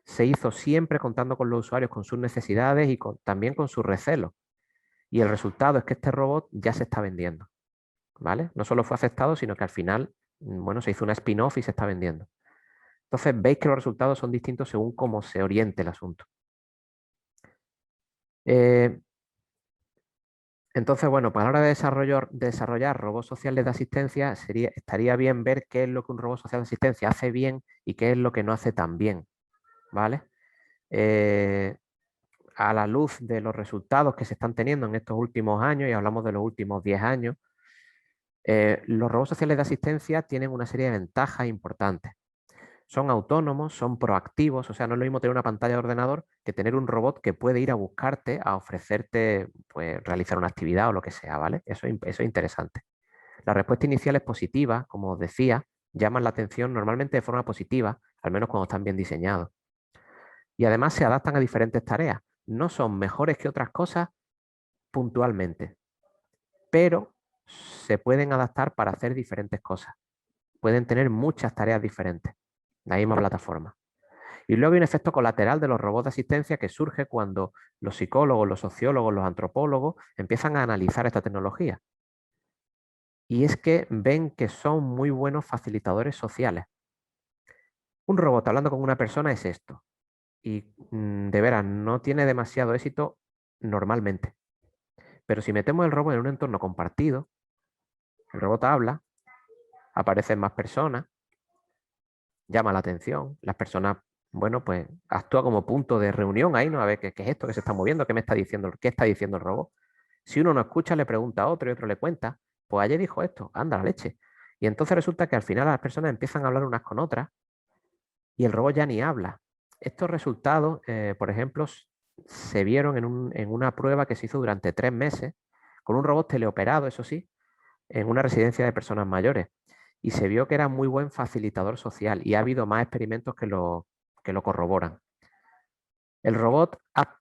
Speaker 3: Se hizo siempre contando con los usuarios, con sus necesidades y también con sus recelos. Y el resultado es que este robot ya se está vendiendo, ¿vale? No solo fue aceptado, sino que al final, bueno, se hizo una spin-off y se está vendiendo. Entonces veis que los resultados son distintos según cómo se oriente el asunto. Entonces, bueno, pues a la hora de desarrollar robots sociales de asistencia, estaría bien ver qué es lo que un robot social de asistencia hace bien y qué es lo que no hace tan bien, ¿vale? A la luz de los resultados que se están teniendo en estos últimos años, y hablamos de los últimos 10 años, los robots sociales de asistencia tienen una serie de ventajas importantes. son autónomos, son proactivos, o sea, no es lo mismo tener una pantalla de ordenador que tener un robot que puede ir a buscarte, a ofrecerte, pues, realizar una actividad o lo que sea, ¿vale? Eso es interesante. La respuesta inicial es positiva, como os decía, llaman la atención normalmente de forma positiva, al menos cuando están bien diseñados. Y además se adaptan a diferentes tareas. No son mejores que otras cosas puntualmente, pero se pueden adaptar para hacer diferentes cosas. Pueden tener muchas tareas diferentes, la misma plataforma. Y luego hay un efecto colateral de los robots de asistencia que surge cuando los psicólogos, los sociólogos, los antropólogos empiezan a analizar esta tecnología. Y es que ven que son muy buenos facilitadores sociales. Un robot hablando con una persona es esto. Y de veras, no tiene demasiado éxito normalmente. Pero si metemos el robot en un entorno compartido, el robot habla, aparecen más personas, llama la atención, las personas, bueno, pues actúa como punto de reunión ahí, ¿no? A ver qué es esto que se está moviendo, qué está diciendo el robot. Si uno no escucha, le pregunta a otro y otro le cuenta, pues ayer dijo esto, anda la leche. Y entonces resulta que al final las personas empiezan a hablar unas con otras y el robot ya ni habla. Estos resultados, por ejemplo, se vieron en una prueba que se hizo durante 3 meses con un robot teleoperado, eso sí, en una residencia de personas mayores. Y se vio que era muy buen facilitador social y ha habido más experimentos que lo corroboran. El robot ha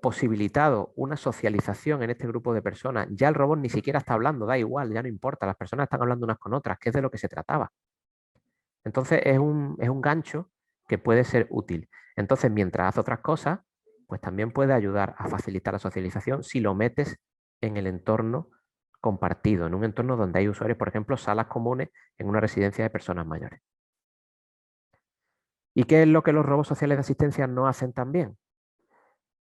Speaker 3: posibilitado una socialización en este grupo de personas. Ya el robot ni siquiera está hablando, da igual, ya no importa, las personas están hablando unas con otras, que es de lo que se trataba. Entonces es un gancho que puede ser útil. Entonces, mientras hace otras cosas, pues también puede ayudar a facilitar la socialización si lo metes en el entorno compartido, en un entorno donde hay usuarios, por ejemplo, salas comunes en una residencia de personas mayores. ¿Y qué es lo que los robots sociales de asistencia no hacen tan bien?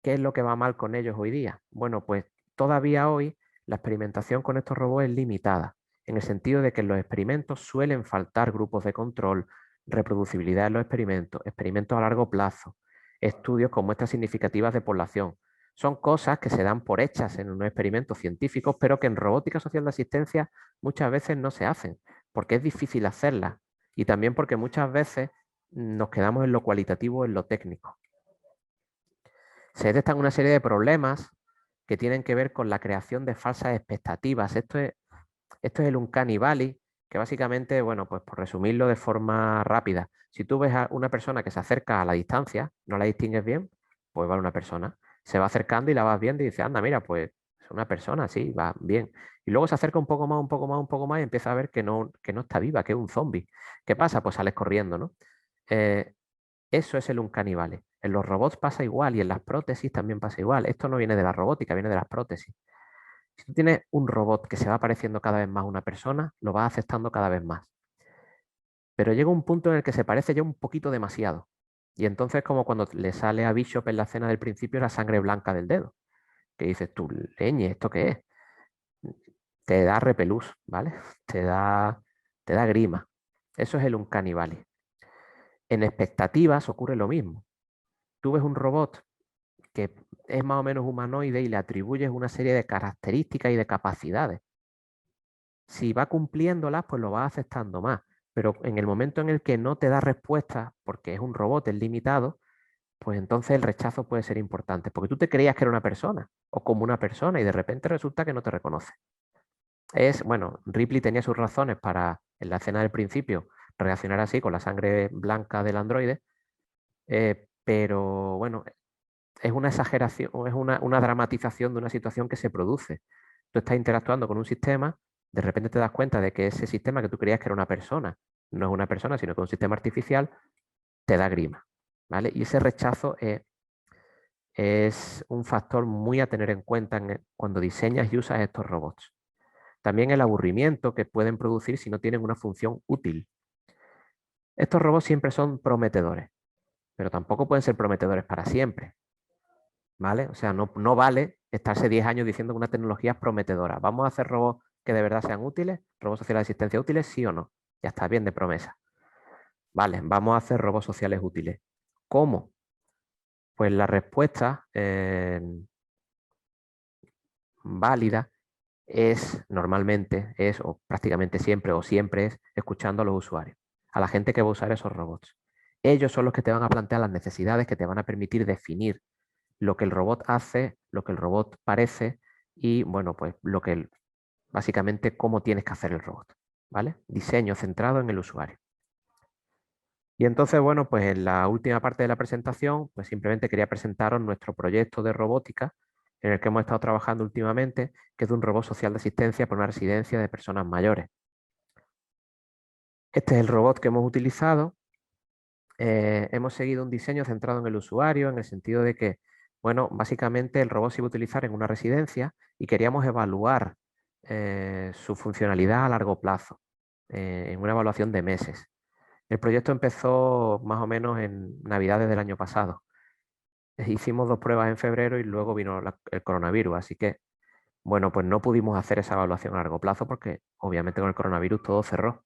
Speaker 3: ¿Qué es lo que va mal con ellos hoy día? Bueno, pues todavía hoy la experimentación con estos robots es limitada, en el sentido de que en los experimentos suelen faltar grupos de control, reproducibilidad en los experimentos, experimentos a largo plazo, estudios con muestras significativas de población. Son cosas que se dan por hechas en unos experimentos científicos, pero que en robótica social de asistencia muchas veces no se hacen, porque es difícil hacerlas y también porque muchas veces nos quedamos en lo cualitativo, en lo técnico. Se detectan una serie de problemas que tienen que ver con la creación de falsas expectativas. Esto es el Uncanny Valley, que básicamente, bueno, pues por resumirlo de forma rápida, si tú ves a una persona que se acerca a la distancia, no la distingues bien, pues va una persona. Se va acercando y la vas viendo y dices, anda, mira, pues es una persona, sí, va bien. Y luego se acerca un poco más, un poco más, un poco más y empieza a ver que no está viva, que es un zombie. ¿Qué pasa? Pues sales corriendo, ¿no? Eso es el Uncanny Valley. En los robots pasa igual y en las prótesis también pasa igual. Esto no viene de la robótica, viene de las prótesis. Si tú tienes un robot que se va pareciendo cada vez más a una persona, lo vas aceptando cada vez más. Pero llega un punto en el que se parece ya un poquito demasiado. Y entonces como cuando le sale a Bishop en la escena del principio la sangre blanca del dedo. Que dices tú, leñe, ¿esto qué es? Te da repelús, ¿vale? Te da grima. Eso es el Uncanny Valley. En expectativas ocurre lo mismo. Tú ves un robot que es más o menos humanoide y le atribuyes una serie de características y de capacidades. Si va cumpliéndolas, pues lo vas aceptando más. Pero en el momento en el que no te da respuesta, porque es un robot, es limitado, pues entonces el rechazo puede ser importante. Porque tú te creías que era una persona o como una persona y de repente resulta que no te reconoce. Bueno, Ripley tenía sus razones para, en la escena del principio, reaccionar así con la sangre blanca del androide, pero bueno, es una exageración, es una dramatización de una situación que se produce. Tú estás interactuando con un sistema, de repente te das cuenta de que ese sistema que tú creías que era una persona, no es una persona, sino que es un sistema artificial, te da grima, ¿vale? Y ese rechazo es un factor muy a tener en cuenta cuando diseñas y usas estos robots. También el aburrimiento que pueden producir si no tienen una función útil. Estos robots siempre son prometedores, pero tampoco pueden ser prometedores para siempre, ¿vale? O sea, no vale estarse 10 años diciendo que una tecnología es prometedora. ¿Vamos a hacer robots que de verdad sean útiles? ¿Robots sociales de asistencia útiles? ¿Sí o no? Ya está bien de promesa. Vale, vamos a hacer robots sociales útiles. ¿Cómo? Pues la respuesta válida normalmente es, o prácticamente siempre, o siempre es, escuchando a los usuarios. a la gente que va a usar esos robots. Ellos son los que te van a plantear las necesidades que te van a permitir definir lo que el robot hace, lo que el robot parece y, bueno, pues básicamente cómo tienes que hacer el robot, ¿vale? Diseño centrado en el usuario. Y entonces, bueno, pues en la última parte de la presentación, pues simplemente quería presentaros nuestro proyecto de robótica en el que hemos estado trabajando últimamente, que es de un robot social de asistencia para una residencia de personas mayores. Este es el robot que hemos utilizado. Hemos seguido un diseño centrado en el usuario, en el sentido de que, bueno, básicamente el robot se iba a utilizar en una residencia y queríamos evaluar su funcionalidad a largo plazo, en una evaluación de meses. El proyecto empezó más o menos en Navidades del año pasado. Hicimos 2 pruebas en febrero y luego vino el coronavirus, así que, bueno, pues no pudimos hacer esa evaluación a largo plazo porque obviamente con el coronavirus todo cerró.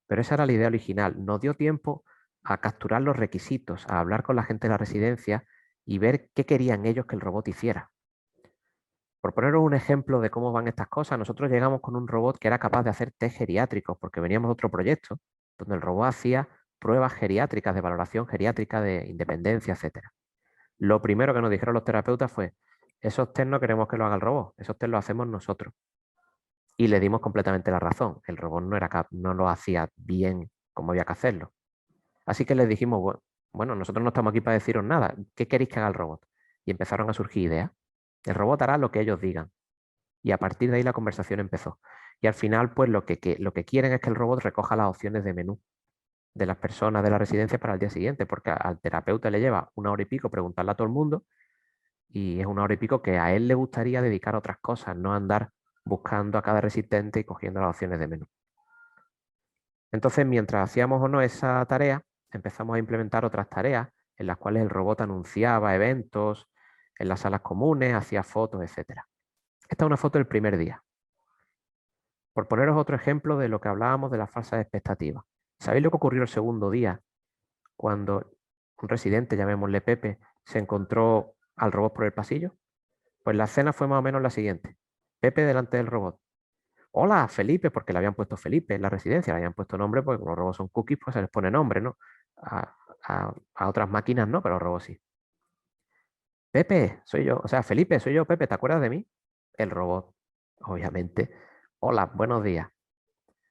Speaker 3: Pero esa era la idea original. Nos dio tiempo a capturar los requisitos, a hablar con la gente de la residencia y ver qué querían ellos que el robot hiciera. Por poneros un ejemplo de cómo van estas cosas, nosotros llegamos con un robot que era capaz de hacer test geriátricos porque veníamos de otro proyecto donde el robot hacía pruebas geriátricas, de valoración geriátrica, de independencia, etc. Lo primero que nos dijeron los terapeutas fue: esos test no queremos que lo haga el robot, esos test los hacemos nosotros. Y le dimos completamente la razón. El robot no lo hacía bien como había que hacerlo. Así que les dijimos, bueno, nosotros no estamos aquí para deciros nada. ¿Qué queréis que haga el robot? Y empezaron a surgir ideas. El robot hará lo que ellos digan. Y a partir de ahí la conversación empezó. Y al final, pues lo que quieren es que el robot recoja las opciones de menú de las personas de la residencia para el día siguiente, porque al terapeuta le lleva 1 hora y pico preguntarle a todo el mundo y es 1 hora y pico que a él le gustaría dedicar a otras cosas, no andar buscando a cada residente y cogiendo las opciones de menú. Entonces, mientras hacíamos o no esa tarea, empezamos a implementar otras tareas en las cuales el robot anunciaba eventos en las salas comunes, hacía fotos, etc. Esta es una foto del primer día. Por poneros otro ejemplo de lo que hablábamos de las falsas expectativas. ¿Sabéis lo que ocurrió el segundo día cuando un residente, llamémosle Pepe, se encontró al robot por el pasillo? Pues la escena fue más o menos la siguiente. Pepe delante del robot. Hola, Felipe, porque le habían puesto Felipe en la residencia, le habían puesto nombre, porque como los robots son cookies, pues se les pone nombre, ¿no? A otras máquinas no, pero a los robots sí. Pepe, soy yo, o sea, Felipe, soy yo, Pepe, ¿te acuerdas de mí? El robot, obviamente. Hola, buenos días.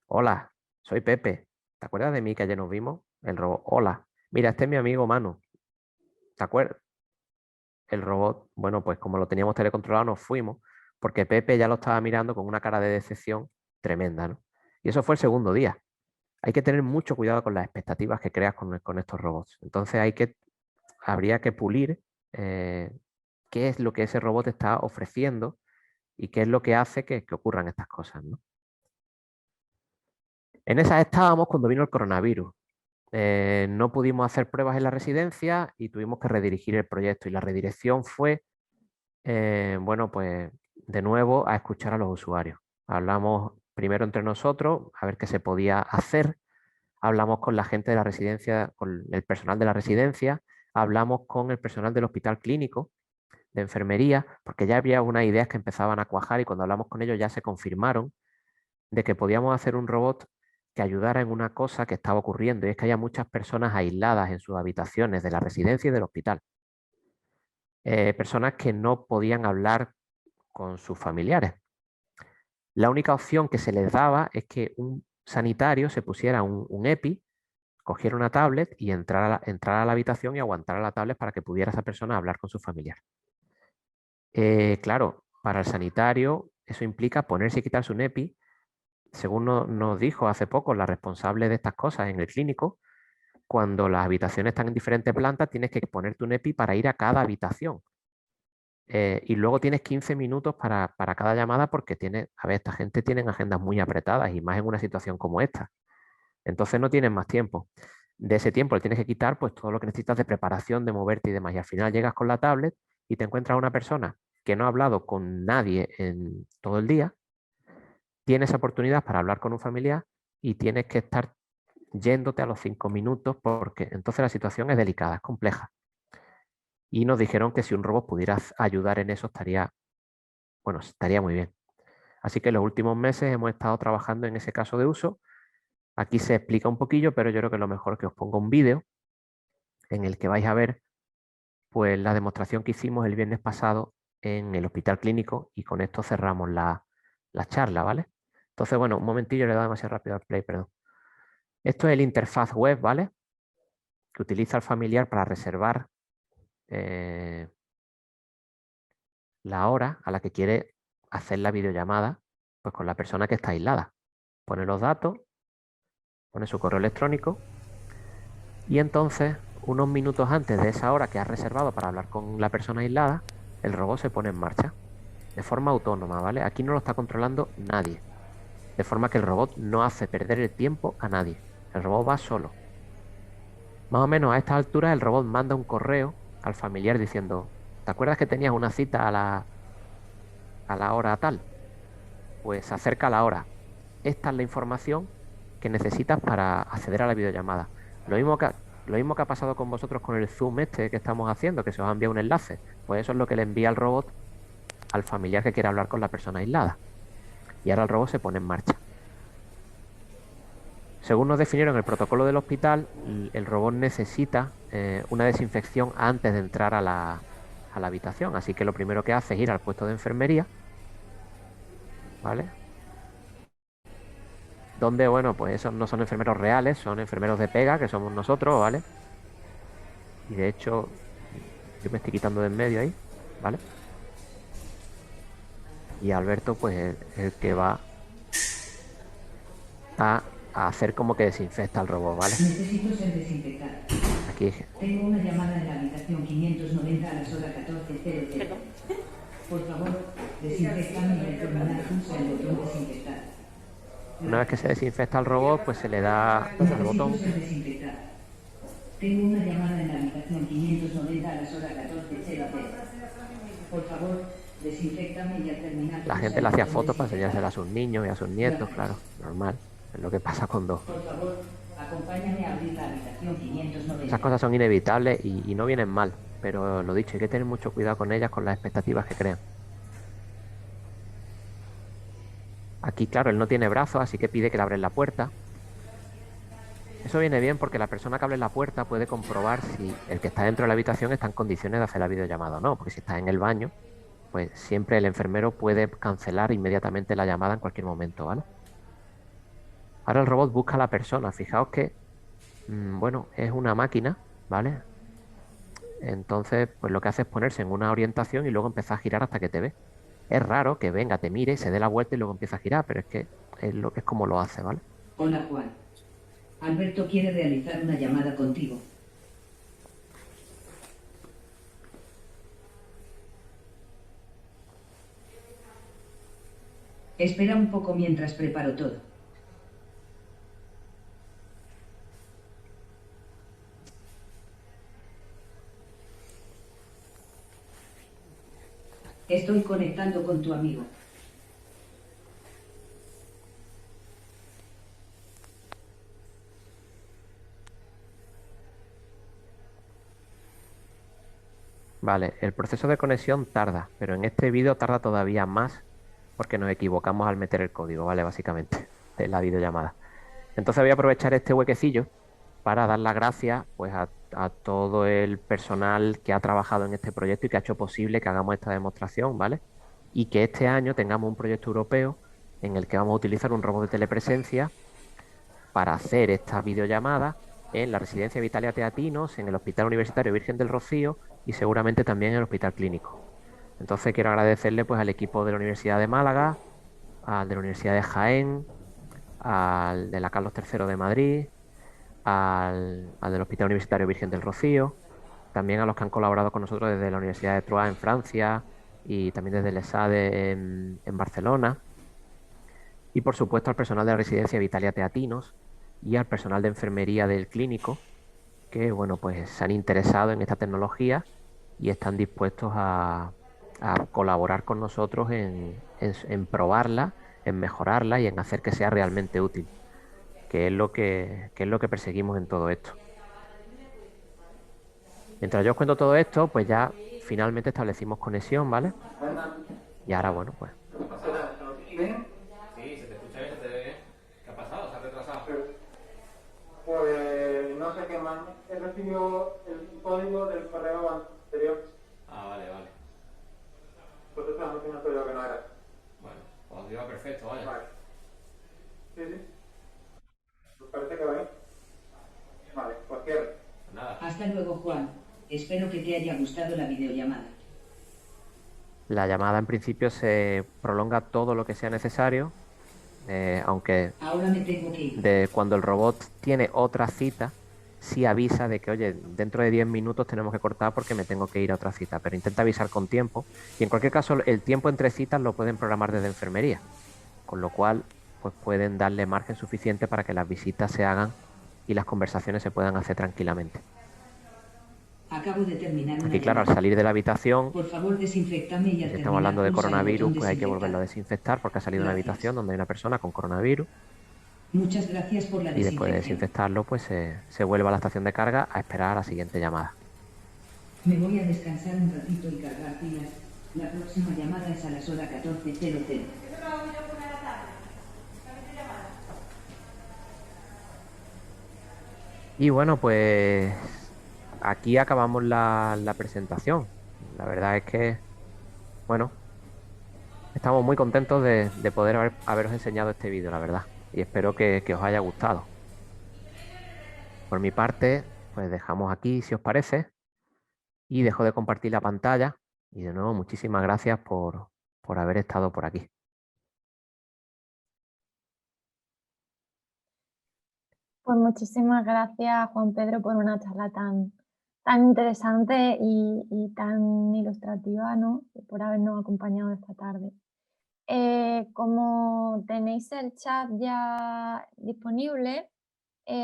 Speaker 3: Hola, soy Pepe, ¿te acuerdas de mí que ayer nos vimos? El robot, hola, mira, este es mi amigo Manu, ¿te acuerdas? El robot, bueno, pues como lo teníamos telecontrolado nos fuimos, porque Pepe ya lo estaba mirando con una cara de decepción tremenda, ¿no? Y eso fue el segundo día. Hay que tener mucho cuidado con las expectativas que creas con estos robots. Entonces habría que pulir qué es lo que ese robot está ofreciendo y qué es lo que hace que ocurran estas cosas, ¿no? En esas estábamos cuando vino el coronavirus. No pudimos hacer pruebas en la residencia y tuvimos que redirigir el proyecto. Y la redirección fue, bueno, pues de nuevo a escuchar a los usuarios. Hablamos primero entre nosotros a ver qué se podía hacer. Hablamos con la gente de la residencia, con el personal de la residencia. Hablamos con el personal del hospital clínico, de enfermería, porque ya había unas ideas que empezaban a cuajar y cuando hablamos con ellos ya se confirmaron de que podíamos hacer un robot que ayudara en una cosa que estaba ocurriendo, y es que haya muchas personas aisladas en sus habitaciones de la residencia y del hospital. Personas que no podían hablar con sus familiares. La única opción que se les daba es que un sanitario se pusiera un EPI, cogiera una tablet y entrara a la habitación y aguantara la tablet para que pudiera esa persona hablar con su familiar. Claro, para el sanitario eso implica ponerse y quitarse un EPI. Según nos dijo hace poco la responsable de estas cosas en el clínico, cuando las habitaciones están en diferentes plantas tienes que ponerte un EPI para ir a cada habitación. Y luego tienes 15 minutos para cada llamada porque esta gente tiene agendas muy apretadas y más en una situación como esta. Entonces no tienes más tiempo. De ese tiempo le tienes que quitar pues todo lo que necesitas de preparación, de moverte y demás. Y al final llegas con la tablet y te encuentras a una persona que no ha hablado con nadie en todo el día. Tienes oportunidad para hablar con un familiar y tienes que estar yéndote a los 5 minutos porque entonces la situación es delicada, es compleja. Y nos dijeron que si un robot pudiera ayudar en eso estaría muy bien. Así que en los últimos meses hemos estado trabajando en ese caso de uso Aquí se explica un poquillo, pero yo creo que lo mejor es que os ponga un vídeo en el que vais a ver pues, la demostración que hicimos el viernes pasado en el hospital clínico y con esto cerramos la charla, ¿vale? Entonces, bueno, un momentillo, le he dado demasiado rápido al play, perdón. Esto es el interfaz web, ¿vale? Que utiliza el familiar para reservar la hora a la que quiere hacer la videollamada pues, con la persona que está aislada. Pone los datos, pone su correo electrónico y entonces, unos minutos antes de esa hora que ha reservado para hablar con la persona aislada, el robot se pone en marcha de forma autónoma, ¿vale? Aquí no lo está controlando nadie, de forma que el robot no hace perder el tiempo a nadie. El robot va solo. Más o menos a estas alturas el robot manda un correo al familiar diciendo: ¿te acuerdas que tenías una cita a la hora tal? Pues se acerca la hora. Esta es la información que necesitas para acceder a la videollamada. Lo mismo que ha pasado con vosotros con el Zoom este que estamos haciendo, que se os ha enviado un enlace. Pues eso es lo que le envía el robot al familiar que quiere hablar con la persona aislada. Y ahora el robot se pone en marcha. Según nos definieron en el protocolo del hospital, el robot necesita una desinfección antes de entrar a la habitación. Así que lo primero que hace es ir al puesto de enfermería, ¿vale? Donde, bueno, pues esos no son enfermeros reales, son enfermeros de pega, que somos nosotros, ¿vale? Y de hecho, yo me estoy quitando de en medio ahí, ¿vale? Y Alberto, pues, es el que va a hacer como que desinfecta al robot, ¿vale?
Speaker 9: Necesito ser desinfectado.
Speaker 3: Aquí.
Speaker 9: Tengo una llamada en la habitación 590 a las horas 14:00. Por favor, desinfectame y al terminar pulsa el botón desinfectar.
Speaker 3: Una vez que se desinfecta el robot, pues se le da al botón.
Speaker 9: Necesito ser desinfectado. Tengo una llamada en la habitación 590 a las horas 14:00. Por favor, desinfectame y al terminar.
Speaker 3: La gente le hacía fotos para enseñárselas a sus niños y a sus nietos, claro, normal. Es lo que pasa con dos.
Speaker 9: Por favor, acompáñame a abrir la habitación 590.
Speaker 3: Esas cosas son inevitables y no vienen mal, pero lo dicho, hay que tener mucho cuidado con ellas, con las expectativas que crean. Aquí, claro, él no tiene brazos, así que pide que le abren la puerta. Eso viene bien porque la persona que abre la puerta puede comprobar si el que está dentro de la habitación está en condiciones de hacer la videollamada o no, porque si está en el baño, pues siempre el enfermero puede cancelar inmediatamente la llamada en cualquier momento, ¿vale? Ahora el robot busca a la persona. Fijaos que, bueno, es una máquina, ¿vale? Entonces, pues lo que hace es ponerse en una orientación y luego empezar a girar hasta que te ve. Es raro que venga, te mire, se dé la vuelta y luego empieza a girar, pero es que es como lo hace, ¿vale?
Speaker 9: Hola, Juan. Alberto quiere realizar una llamada contigo. Espera un poco mientras preparo todo. Estoy conectando con tu amigo.
Speaker 3: Vale, el proceso de conexión tarda, pero en este vídeo tarda todavía más porque nos equivocamos al meter el código, ¿vale? Básicamente, de la videollamada. Entonces voy a aprovechar este huequecillo para dar las gracias pues, a todo el personal que ha trabajado en este proyecto y que ha hecho posible que hagamos esta demostración, ¿vale? Y que este año tengamos un proyecto europeo en el que vamos a utilizar un robot de telepresencia para hacer esta videollamada en la Residencia Vitalia Teatinos, en el Hospital Universitario Virgen del Rocío y seguramente también en el Hospital Clínico. Entonces quiero agradecerle pues, al equipo de la Universidad de Málaga, al de la Universidad de Jaén, al de la Carlos III de Madrid, al del Hospital Universitario Virgen del Rocío, también a los que han colaborado con nosotros desde la Universidad de Troyes en Francia y también desde el ESADE en Barcelona, y por supuesto al personal de la Residencia Vitalia Teatinos y al personal de enfermería del clínico que bueno, pues se han interesado en esta tecnología y están dispuestos a colaborar con nosotros en probarla, en mejorarla y en hacer que sea realmente útil, que es lo que perseguimos en todo esto. Mientras yo os cuento todo esto, pues ya finalmente establecimos conexión, ¿vale? Y ahora, bueno, pues...
Speaker 10: Sí, se te escucha bien, se te ve bien. ¿Qué ha pasado? ¿Se ha retrasado? recibió el código del correo anterior.
Speaker 3: Ah, vale, vale.
Speaker 10: Pues eso no tiene código que no era.
Speaker 3: Bueno, pues iba perfecto, vale.
Speaker 10: Vale. Sí, sí. Pues parece que va bien. Vale, pues cierro.
Speaker 3: Pues nada.
Speaker 9: Hasta luego, Juan. Espero que te haya gustado la videollamada.
Speaker 3: La llamada en principio se prolonga todo lo que sea necesario, aunque
Speaker 9: Ahora me tengo que ir.
Speaker 3: cuando el robot tiene otra cita, sí avisa de que, oye, dentro de 10 minutos tenemos que cortar porque me tengo que ir a otra cita, pero intenta avisar con tiempo y en cualquier caso el tiempo entre citas lo pueden programar desde enfermería, con lo cual pues pueden darle margen suficiente para que las visitas se hagan y las conversaciones se puedan hacer tranquilamente.
Speaker 9: Acabo de terminar una
Speaker 3: Aquí, claro, al
Speaker 9: llamada.
Speaker 3: salir de la habitación,
Speaker 9: Por favor, desinféctame y al
Speaker 3: si estamos hablando de
Speaker 9: terminar, pulsa el
Speaker 3: coronavirus,
Speaker 9: botón
Speaker 3: pues hay que volverlo a
Speaker 9: desinfectar.
Speaker 3: desinfectar porque ha salido de una
Speaker 9: Gracias.
Speaker 3: habitación donde hay una persona con coronavirus
Speaker 9: Muchas gracias por la
Speaker 3: y después de
Speaker 9: desinfección.
Speaker 3: desinfectarlo, pues se vuelve a la estación de carga a esperar a la siguiente llamada.
Speaker 9: Me voy a descansar un ratito y cargar pilas. La próxima llamada es a las horas 14:00.
Speaker 3: Y bueno, pues aquí acabamos la presentación. La verdad es que, bueno, estamos muy contentos de poder haberos enseñado este vídeo, la verdad. Y espero que os haya gustado. Por mi parte, pues dejamos aquí, si os parece, y dejo de compartir la pantalla. Y de nuevo, muchísimas gracias por haber estado por aquí.
Speaker 1: Pues muchísimas gracias, Juan Pedro, por una charla tan interesante y tan ilustrativa, ¿no? Y por habernos acompañado esta tarde. Como tenéis el chat ya disponible,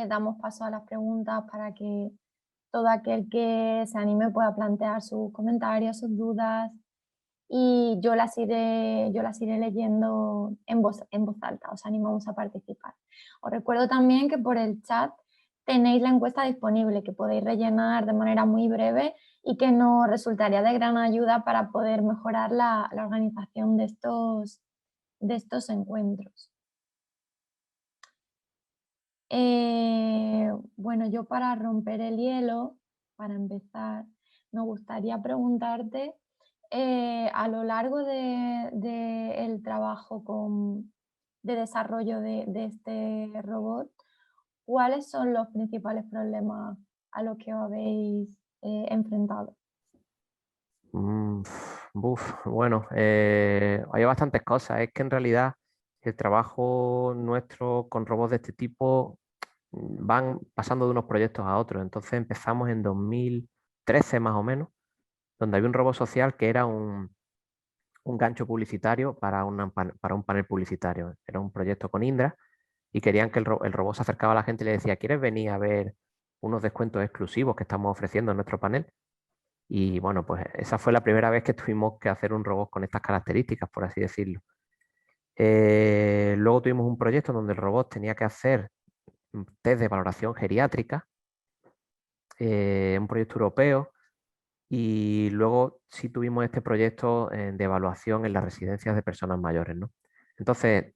Speaker 1: damos paso a las preguntas para que todo aquel que se anime pueda plantear sus comentarios, sus dudas, y yo las iré leyendo en voz alta. Os animamos a participar. Os recuerdo también que por el chat tenéis la encuesta disponible que podéis rellenar de manera muy breve y que nos resultaría de gran ayuda para poder mejorar la organización de estos encuentros. Bueno, yo para romper el hielo, para empezar, me gustaría preguntarte, a lo largo del trabajo de desarrollo de este robot, ¿cuáles son los principales problemas a los que os habéis enfrentado?
Speaker 3: Bueno, hay bastantes cosas. Es que en realidad el trabajo nuestro con robots de este tipo van pasando de unos proyectos a otros. Entonces empezamos en 2013 más o menos, donde había un robot social que era un gancho publicitario para un panel publicitario. Era un proyecto con Indra y querían que el robot se acercaba a la gente y le decía, ¿quieres venir a ver unos descuentos exclusivos que estamos ofreciendo en nuestro panel? Y bueno, pues esa fue la primera vez que tuvimos que hacer un robot con estas características, por así decirlo. Luego tuvimos un proyecto donde el robot tenía que hacer test de valoración geriátrica, un proyecto europeo, y luego sí tuvimos este proyecto de evaluación en las residencias de personas mayores, ¿no? Entonces,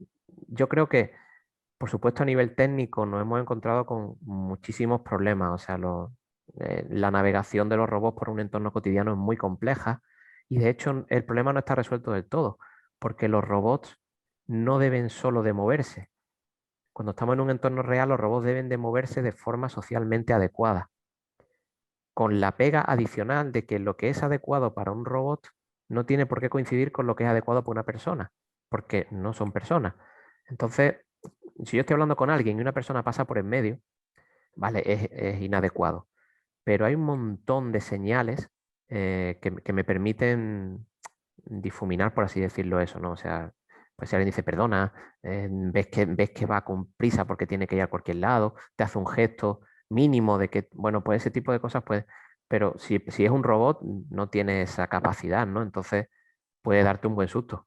Speaker 3: yo creo que, por supuesto, a nivel técnico nos hemos encontrado con muchísimos problemas. O sea, la navegación de los robots por un entorno cotidiano es muy compleja y, de hecho, el problema no está resuelto del todo, porque los robots no deben solo de moverse. Cuando estamos en un entorno real, los robots deben de moverse de forma socialmente adecuada, con la pega adicional de que lo que es adecuado para un robot no tiene por qué coincidir con lo que es adecuado para una persona, porque no son personas. Entonces, si yo estoy hablando con alguien y una persona pasa por en medio, vale, es inadecuado. Pero hay un montón de señales que me permiten difuminar, por así decirlo, eso, ¿no? O sea, pues si alguien dice, perdona, ves que va con prisa porque tiene que ir a cualquier lado, te hace un gesto mínimo de que, bueno, pues ese tipo de cosas, pues, pero si es un robot, no tiene esa capacidad, ¿no? Entonces puede darte un buen susto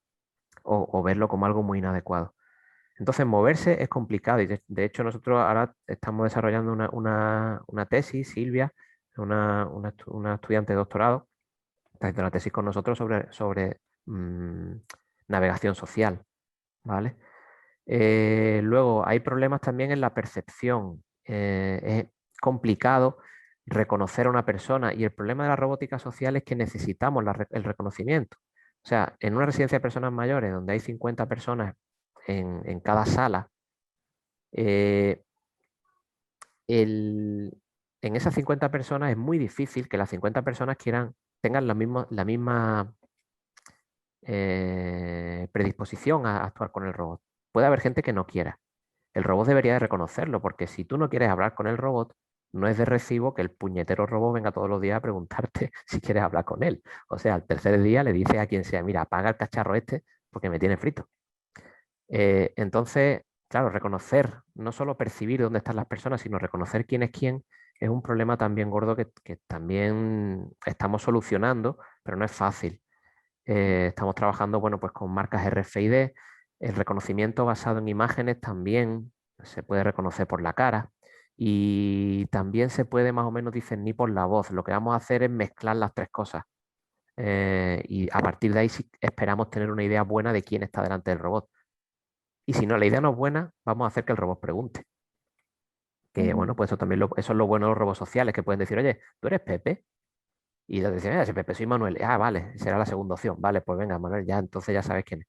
Speaker 3: o verlo como algo muy inadecuado. Entonces, moverse es complicado y de hecho nosotros ahora estamos desarrollando una tesis, Silvia, una estudiante de doctorado, está haciendo una tesis con nosotros sobre navegación social, ¿vale? Luego, hay problemas también en la percepción. Es complicado reconocer a una persona. Y el problema de la robótica social es que necesitamos el reconocimiento. O sea, en una residencia de personas mayores donde hay 50 personas en cada sala, en esas 50 personas es muy difícil que las 50 personas tengan la misma predisposición a actuar con el robot. Puede haber gente que no quiera. El robot debería de reconocerlo, porque si tú no quieres hablar con el robot, no es de recibo que el puñetero robot venga todos los días a preguntarte si quieres hablar con él. O sea, al tercer día le dices a quien sea, mira, apaga el cacharro este porque me tiene frito. Entonces, claro, reconocer, no solo percibir dónde están las personas, sino reconocer quién es quién, es un problema también gordo que también estamos solucionando, pero no es fácil. Estamos trabajando, bueno, pues con marcas RFID. El reconocimiento basado en imágenes también se puede reconocer por la cara y también se puede más o menos discernir por la voz. Lo que vamos a hacer es mezclar las tres cosas y a partir de ahí sí esperamos tener una idea buena de quién está delante del robot. Y si no, la idea no es buena, vamos a hacer que el robot pregunte. Que bueno, pues eso también eso es lo bueno de los robots sociales, que pueden decir, oye, ¿tú eres Pepe? Y le dicen, mira, si Pepe soy Manuel. Ah, vale, será la segunda opción. Vale, pues venga, Manuel, ya entonces ya sabes quién es.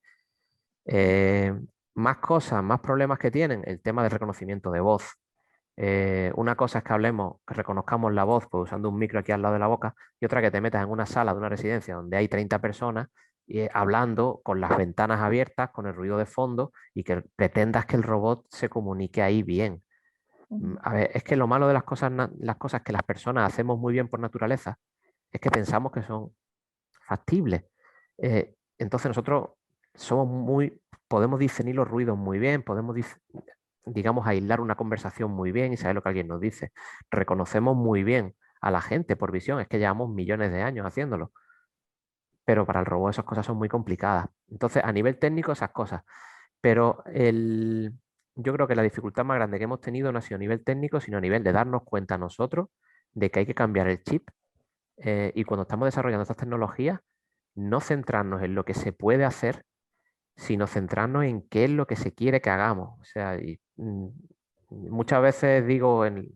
Speaker 3: Más cosas, más problemas que tienen, el tema de reconocimiento de voz. Una cosa es que que reconozcamos la voz pues, usando un micro aquí al lado de la boca, y otra que te metas en una sala de una residencia donde hay 30 personas hablando con las ventanas abiertas, con el ruido de fondo y que pretendas que el robot se comunique ahí bien. A ver, es que lo malo de las cosas que las personas hacemos muy bien por naturaleza es que pensamos que son factibles. Entonces nosotros podemos discernir los ruidos muy bien, podemos digamos, aislar una conversación muy bien y saber lo que alguien nos dice. Reconocemos muy bien a la gente por visión, es que llevamos millones de años haciéndolo. Pero para el robot esas cosas son muy complicadas. Entonces, a nivel técnico, esas cosas. Pero yo creo que la dificultad más grande que hemos tenido no ha sido a nivel técnico, sino a nivel de darnos cuenta nosotros de que hay que cambiar el chip. Y cuando estamos desarrollando estas tecnologías, no centrarnos en lo que se puede hacer, sino centrarnos en qué es lo que se quiere que hagamos. O sea, muchas veces digo en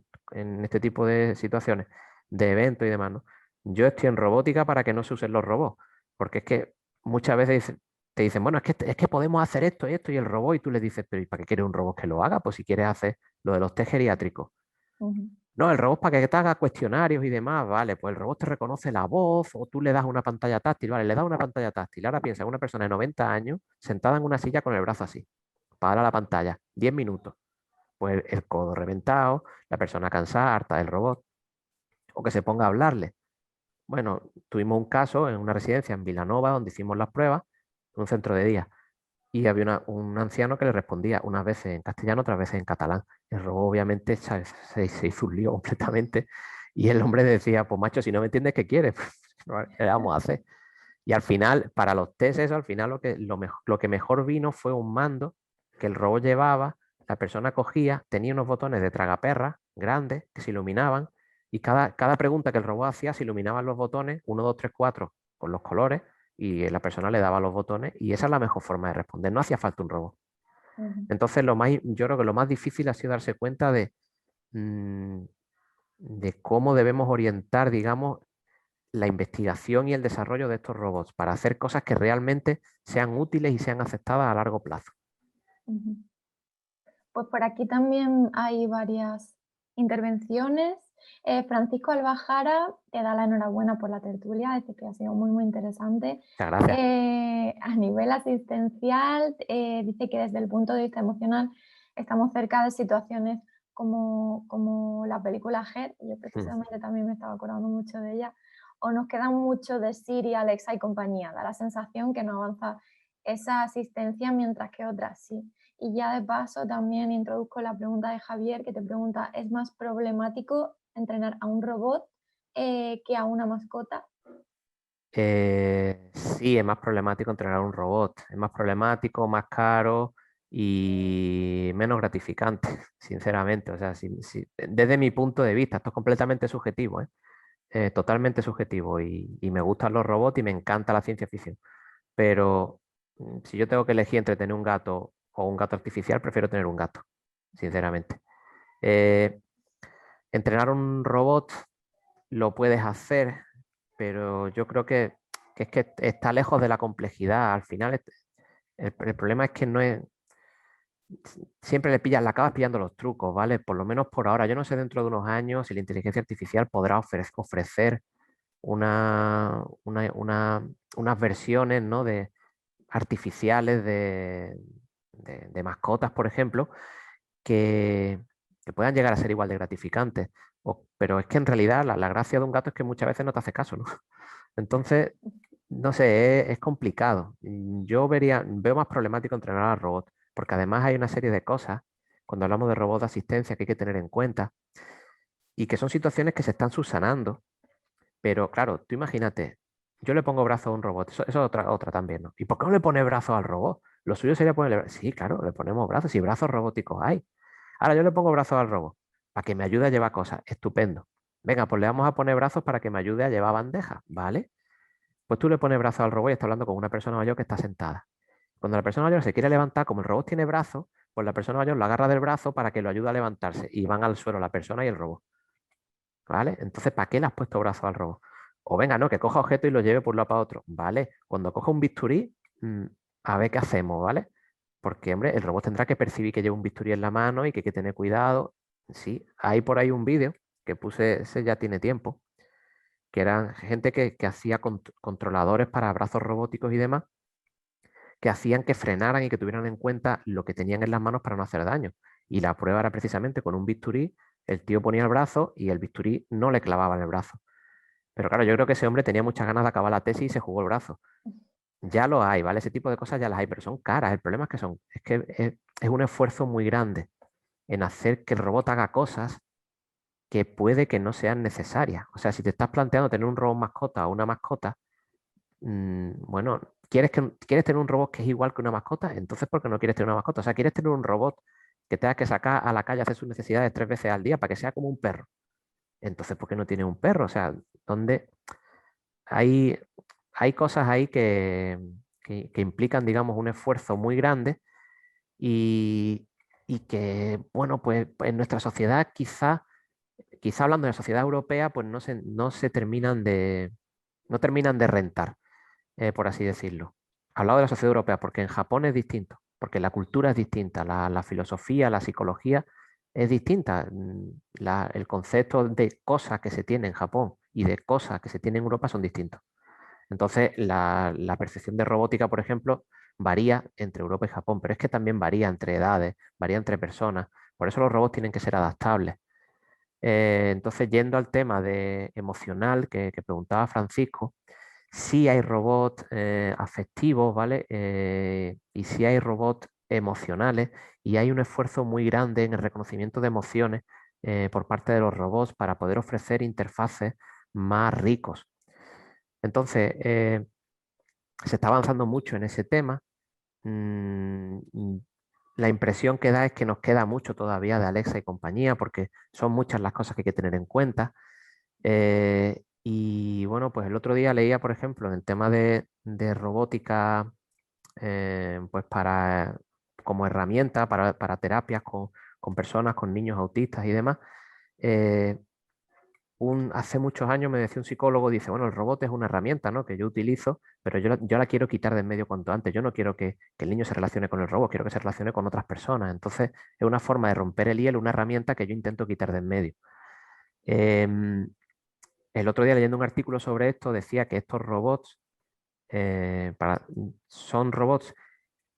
Speaker 3: este tipo de situaciones, de eventos y demás, ¿no? Yo estoy en robótica para que no se usen los robots, porque es que muchas veces te dicen, bueno, es que podemos hacer esto y esto y el robot, y tú le dices, pero ¿y para qué quieres un robot que lo haga? Pues si quieres hacer lo de los test geriátricos. No, el robot para que te haga cuestionarios y demás, vale, pues el robot te reconoce la voz o tú le das una pantalla táctil, vale, le das una pantalla táctil. Ahora piensa en una persona de 90 años sentada en una silla con el brazo así, para la pantalla, 10 minutos. Pues el codo reventado, la persona cansada, harta del robot, o que se ponga a hablarle. Bueno, tuvimos un caso en una residencia en Vilanova donde hicimos las pruebas, en un centro de día, y había un anciano que le respondía unas veces en castellano, otras veces en catalán. El robot obviamente se hizo un lío completamente y el hombre decía, pues macho, si no me entiendes, ¿qué quieres? ¿Qué vamos a hacer? Y al final, para los test, al final lo que mejor vino fue un mando que el robot llevaba, la persona cogía, tenía unos botones de tragaperras grandes que se iluminaban y cada pregunta que el robot hacía se iluminaban los botones, 1, 2, 3, 4, con los colores, y la persona le daba los botones y esa es la mejor forma de responder, no hacía falta un robot. Entonces yo creo que lo más difícil ha sido darse cuenta de cómo debemos orientar, digamos, la investigación y el desarrollo de estos robots para hacer cosas que realmente sean útiles y sean aceptadas a largo plazo.
Speaker 1: Pues por aquí también hay varias intervenciones. Francisco Albajara te da la enhorabuena por la tertulia, dice que ha sido muy, muy interesante.
Speaker 3: Muchas gracias.
Speaker 1: A nivel asistencial, dice que desde el punto de vista emocional estamos cerca de situaciones como la película Her, yo precisamente también me estaba acordando mucho de ella, o nos queda mucho de Siri, Alexa y compañía, da la sensación que no avanza esa asistencia mientras que otras sí. Y ya de paso también introduzco la pregunta de Javier, que te pregunta, ¿es más problemático entrenar a un robot que a una mascota?
Speaker 3: Sí, es más problemático entrenar a un robot. Es más problemático, más caro y menos gratificante, sinceramente. O sea, desde mi punto de vista, esto es completamente subjetivo, totalmente subjetivo. Y me gustan los robots y me encanta la ciencia ficción. Pero si yo tengo que elegir entre tener un gato o un gato artificial, prefiero tener un gato, sinceramente. Entrenar un robot lo puedes hacer, pero yo creo que es que está lejos de la complejidad. Al final, el problema es que no es... Siempre le acabas pillando los trucos, ¿vale? Por lo menos por ahora. Yo no sé dentro de unos años si la inteligencia artificial podrá ofrecer unas versiones, ¿no? artificiales de mascotas, por ejemplo, que puedan llegar a ser igual de gratificantes. Pero es que en realidad la gracia de un gato es que muchas veces no te hace caso, ¿no? Entonces, no sé, es complicado. Yo veo más problemático entrenar a robots, porque además hay una serie de cosas, cuando hablamos de robots de asistencia, que hay que tener en cuenta, y que son situaciones que se están subsanando. Pero claro, tú imagínate, yo le pongo brazo a un robot, eso es otra también, ¿no? ¿Y por qué no le pone brazo al robot? Lo suyo sería ponerle... Sí, claro, le ponemos brazos, y brazos robóticos hay. Ahora yo le pongo brazos al robot, para que me ayude a llevar cosas, estupendo. Venga, pues le vamos a poner brazos para que me ayude a llevar bandejas, ¿vale? Pues tú le pones brazos al robot y está hablando con una persona mayor que está sentada. Cuando la persona mayor se quiere levantar, como el robot tiene brazos, pues la persona mayor lo agarra del brazo para que lo ayude a levantarse y van al suelo la persona y el robot. ¿Vale? Entonces, ¿para qué le has puesto brazos al robot? O venga, no, que coja objeto y lo lleve por un lado para otro. ¿Vale? Cuando coja un bisturí, a ver qué hacemos, ¿vale? Porque, hombre, el robot tendrá que percibir que lleva un bisturí en la mano y que hay que tener cuidado. Sí, hay por ahí un vídeo que puse, ese ya tiene tiempo, que eran gente que hacía controladores para brazos robóticos y demás, que hacían que frenaran y que tuvieran en cuenta lo que tenían en las manos para no hacer daño. Y la prueba era precisamente con un bisturí, el tío ponía el brazo y el bisturí no le clavaba en el brazo. Pero claro, yo creo que ese hombre tenía muchas ganas de acabar la tesis y se jugó el brazo. Ya lo hay, ¿vale? Ese tipo de cosas ya las hay, pero son caras. El problema es que es un esfuerzo muy grande en hacer que el robot haga cosas que puede que no sean necesarias. O sea, si te estás planteando tener un robot mascota o una mascota, bueno, ¿quieres tener un robot que es igual que una mascota? Entonces, ¿por qué no quieres tener una mascota? O sea, ¿quieres tener un robot que tenga que sacar a la calle a hacer sus necesidades 3 veces al día para que sea como un perro? Entonces, ¿por qué no tienes un perro? O sea, ¿dónde hay cosas ahí que implican, digamos, un esfuerzo muy grande y que, bueno, pues en nuestra sociedad quizá hablando de la sociedad europea, pues no terminan de rentar, por así decirlo. Hablado de la sociedad europea, porque en Japón es distinto, porque la cultura es distinta, la filosofía, la psicología es distinta. El concepto de cosas que se tiene en Japón y de cosas que se tiene en Europa son distintos. Entonces, la percepción de robótica, por ejemplo, varía entre Europa y Japón, pero es que también varía entre edades, varía entre personas. Por eso los robots tienen que ser adaptables. Entonces, yendo al tema de emocional que preguntaba Francisco, sí hay robots afectivos, ¿vale? Y sí hay robots emocionales y hay un esfuerzo muy grande en el reconocimiento de emociones por parte de los robots para poder ofrecer interfaces más ricos. Entonces, se está avanzando mucho en ese tema. La impresión que da es que nos queda mucho todavía de Alexa y compañía, porque son muchas las cosas que hay que tener en cuenta. Y bueno, pues el otro día leía, por ejemplo, en el tema de robótica, pues como herramienta para terapias con personas, con niños autistas y demás. Hace muchos años me decía un psicólogo, dice, bueno, el robot es una herramienta, ¿no?, que yo utilizo, pero yo la quiero quitar de en medio cuanto antes. Yo no quiero que el niño se relacione con el robot, quiero que se relacione con otras personas. Entonces, es una forma de romper el hielo, una herramienta que yo intento quitar de en medio. El otro día, leyendo un artículo sobre esto, decía que estos robots son robots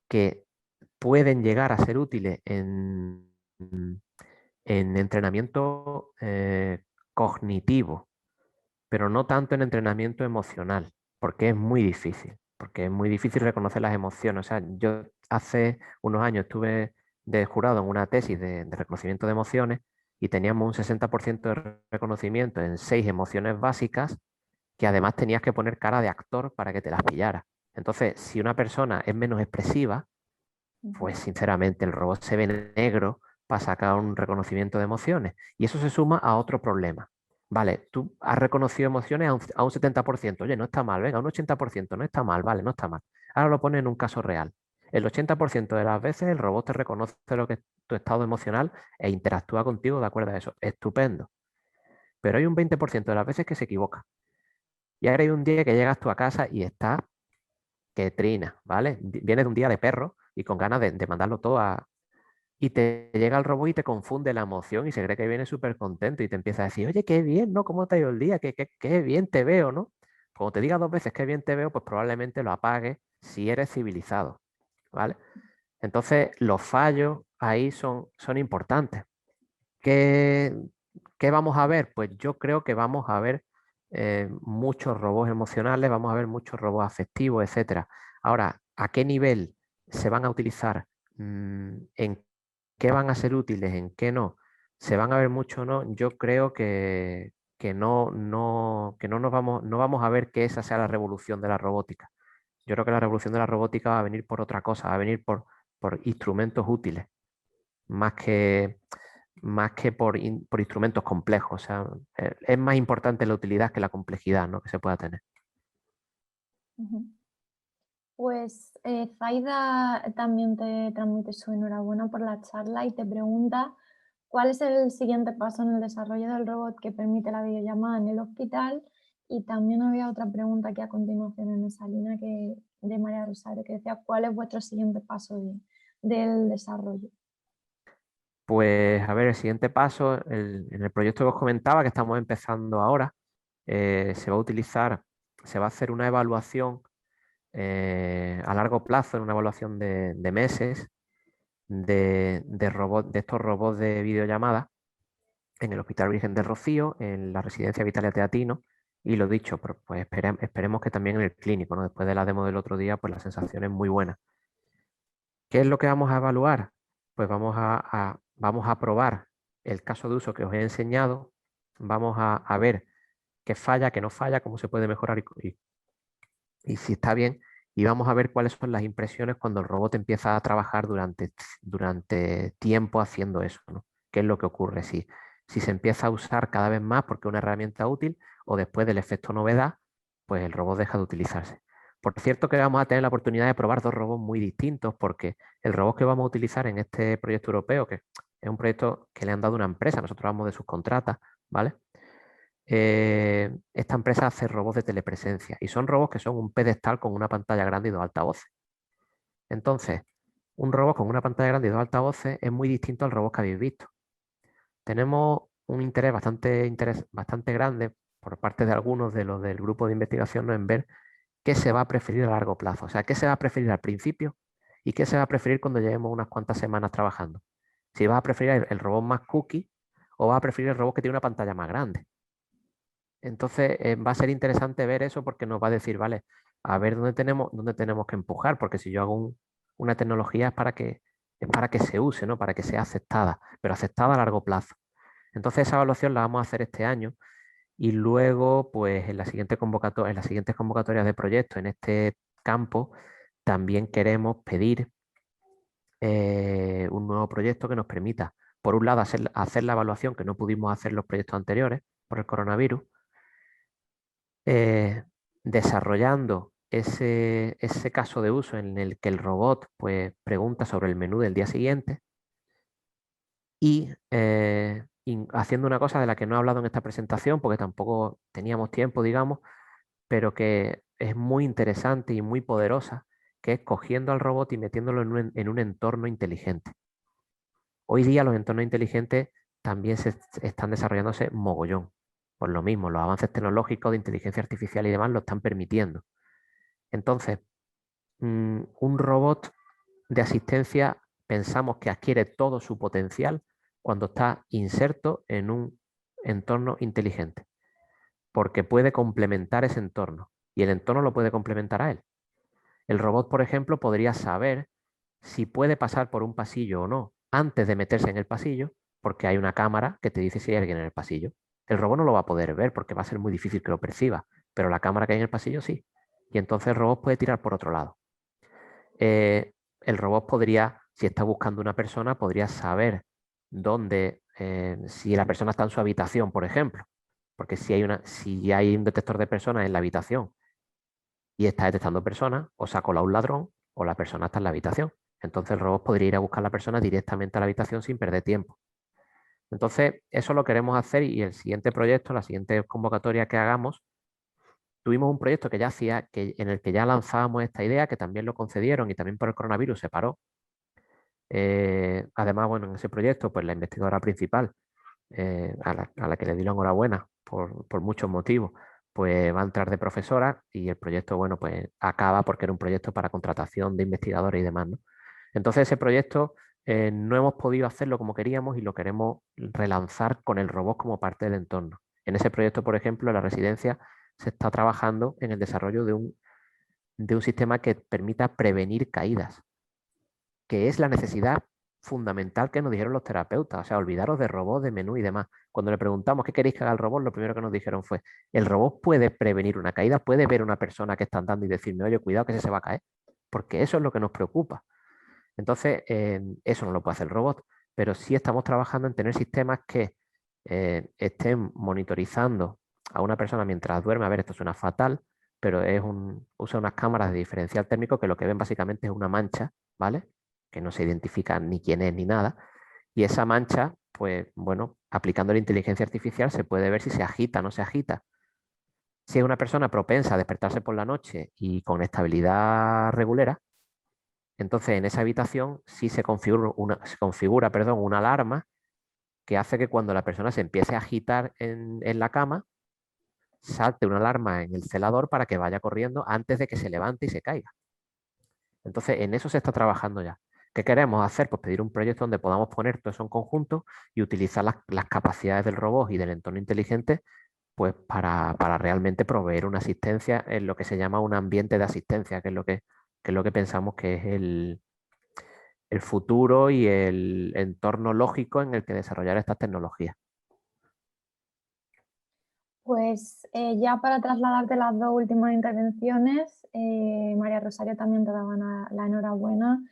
Speaker 3: que pueden llegar a ser útiles en entrenamiento cognitivo, pero no tanto en entrenamiento emocional, porque es muy difícil reconocer las emociones. O sea, yo hace unos años estuve de jurado en una tesis de reconocimiento de emociones y teníamos un 60% de reconocimiento en 6 emociones básicas que además tenías que poner cara de actor para que te las pillara. Entonces, si una persona es menos expresiva, pues sinceramente el robot se ve negro para sacar un reconocimiento de emociones. Y eso se suma a otro problema. Vale, tú has reconocido emociones a un 70%. Oye, no está mal, venga, un 80%, no está mal, vale, no está mal. Ahora lo pones en un caso real. El 80% de las veces el robot te reconoce lo que es tu estado emocional e interactúa contigo de acuerdo a eso. Estupendo. pero hay un 20% de las veces que se equivoca. Y ahora hay un día que llegas tú a casa y está que trina, ¿vale? Vienes de un día de perro y con ganas de mandarlo todo a... Y te llega el robot y te confunde la emoción y se cree que viene súper contento y te empieza a decir, oye, qué bien, ¿no? ¿Cómo te ha ido el día? Qué bien te veo, ¿no? Cuando te diga 2 veces qué bien te veo, pues probablemente lo apagues si eres civilizado, ¿vale? Entonces, los fallos ahí son importantes. ¿Qué vamos a ver? Pues yo creo que vamos a ver muchos robots emocionales, vamos a ver muchos robots afectivos, etcétera. Ahora, ¿a qué nivel se van a utilizar? ¿En qué van a ser útiles? ¿En qué no? ¿Se van a ver mucho o no? Yo creo que no vamos a ver que esa sea la revolución de la robótica. Yo creo que la revolución de la robótica va a venir por otra cosa, va a venir por instrumentos útiles, más que por instrumentos complejos. O sea, es más importante la utilidad que la complejidad, ¿no?, que se pueda tener.
Speaker 1: Pues Zaida también te transmite su enhorabuena por la charla y te pregunta cuál es el siguiente paso en el desarrollo del robot que permite la videollamada en el hospital. Y también había otra pregunta aquí a continuación en esa línea de María Rosario, que decía cuál es vuestro siguiente paso del desarrollo.
Speaker 3: Pues a ver, el siguiente paso, en el proyecto que os comentaba, que estamos empezando ahora, se va a hacer una evaluación a largo plazo, en una evaluación de meses, de estos robots de videollamada en el Hospital Virgen del Rocío, en la Residencia Vitalia Teatino, y lo dicho, pues esperemos que también en el clínico, ¿no? Después de la demo del otro día, pues la sensación es muy buena. ¿Qué es lo que vamos a evaluar? Pues vamos a probar el caso de uso que os he enseñado, vamos a ver qué falla, qué no falla, cómo se puede mejorar y si está bien, y vamos a ver cuáles son las impresiones cuando el robot empieza a trabajar durante tiempo haciendo eso, ¿no? ¿Qué es lo que ocurre? Si se empieza a usar cada vez más porque es una herramienta útil, o después del efecto novedad, pues el robot deja de utilizarse. Por cierto, que vamos a tener la oportunidad de probar 2 robots muy distintos, porque el robot que vamos a utilizar en este proyecto europeo, que es un proyecto que le han dado una empresa, nosotros vamos de subcontrata, ¿vale? Esta empresa hace robots de telepresencia y son robots que son un pedestal con una pantalla grande y 2 altavoces. Entonces, un robot con una pantalla grande y 2 altavoces es muy distinto al robot que habéis visto. Tenemos un interés bastante grande por parte de algunos de los del grupo de investigación, ¿no?, en ver qué se va a preferir a largo plazo. O sea, qué se va a preferir al principio y qué se va a preferir cuando llevemos unas cuantas semanas trabajando. Si vas a preferir el robot más cookie o vas a preferir el robot que tiene una pantalla más grande. Entonces va a ser interesante ver eso, porque nos va a decir, vale, a ver dónde tenemos que empujar, porque si yo hago una tecnología es para que se use, ¿no?, para que sea aceptada, pero aceptada a largo plazo. Entonces esa evaluación la vamos a hacer este año y luego, pues en las siguientes convocatorias de proyectos en este campo, también queremos pedir un nuevo proyecto que nos permita, por un lado, hacer la evaluación que no pudimos hacer en los proyectos anteriores por el coronavirus, desarrollando ese caso de uso en el que el robot, pues, pregunta sobre el menú del día siguiente y haciendo una cosa de la que no he hablado en esta presentación porque tampoco teníamos tiempo, digamos, pero que es muy interesante y muy poderosa, que es cogiendo al robot y metiéndolo en un entorno inteligente. Hoy día los entornos inteligentes también están desarrollándose mogollón. Por lo mismo, los avances tecnológicos de inteligencia artificial y demás lo están permitiendo. Entonces, un robot de asistencia pensamos que adquiere todo su potencial cuando está inserto en un entorno inteligente, porque puede complementar ese entorno y el entorno lo puede complementar a él. El robot, por ejemplo, podría saber si puede pasar por un pasillo o no antes de meterse en el pasillo, porque hay una cámara que te dice si hay alguien en el pasillo. El robot no lo va a poder ver porque va a ser muy difícil que lo perciba, pero la cámara que hay en el pasillo sí. Y entonces el robot puede tirar por otro lado. El robot podría, si está buscando una persona, podría saber dónde, si la persona está en su habitación, por ejemplo. Porque si hay un detector de personas en la habitación y está detectando personas, o se ha colado un ladrón o la persona está en la habitación. Entonces el robot podría ir a buscar a la persona directamente a la habitación sin perder tiempo. Entonces, eso lo queremos hacer y el siguiente proyecto, la siguiente convocatoria que hagamos, tuvimos un proyecto que ya hacía, en el que ya lanzábamos esta idea, que también lo concedieron y también por el coronavirus se paró. Además, bueno, en ese proyecto, pues la investigadora principal, a la que le di la enhorabuena por muchos motivos, pues va a entrar de profesora y el proyecto, bueno, pues acaba porque era un proyecto para contratación de investigadores y demás, ¿no? Entonces ese proyecto no hemos podido hacerlo como queríamos y lo queremos relanzar con el robot como parte del entorno. En ese proyecto, por ejemplo, en la residencia se está trabajando en el desarrollo de un sistema que permita prevenir caídas, que es la necesidad fundamental que nos dijeron los terapeutas. O sea, olvidaros de robots, de menú y demás. Cuando le preguntamos qué queréis que haga el robot, lo primero que nos dijeron fue, el robot puede prevenir una caída, puede ver a una persona que está andando y decirme, oye, cuidado que se va a caer, porque eso es lo que nos preocupa. Entonces, eso no lo puede hacer el robot, pero sí estamos trabajando en tener sistemas que estén monitorizando a una persona mientras duerme. A ver, esto suena fatal, pero usa unas cámaras de diferencial térmico que lo que ven básicamente es una mancha, ¿vale? Que no se identifica ni quién es ni nada. Y esa mancha, pues bueno, aplicando la inteligencia artificial se puede ver si se agita o no se agita. Si es una persona propensa a despertarse por la noche y con estabilidad regulera, entonces en esa habitación sí se configura una alarma que hace que cuando la persona se empiece a agitar en la cama, salte una alarma en el celador para que vaya corriendo antes de que se levante y se caiga. Entonces en eso se está trabajando ya. ¿Qué queremos hacer? Pues pedir un proyecto donde podamos poner todo eso en conjunto y utilizar las capacidades del robot y del entorno inteligente pues para realmente proveer una asistencia en lo que se llama un ambiente de asistencia, que es lo que pensamos que es el futuro y el entorno lógico en el que desarrollar estas tecnologías.
Speaker 1: Pues ya para trasladarte las dos últimas intervenciones, María Rosario también te daba la enhorabuena.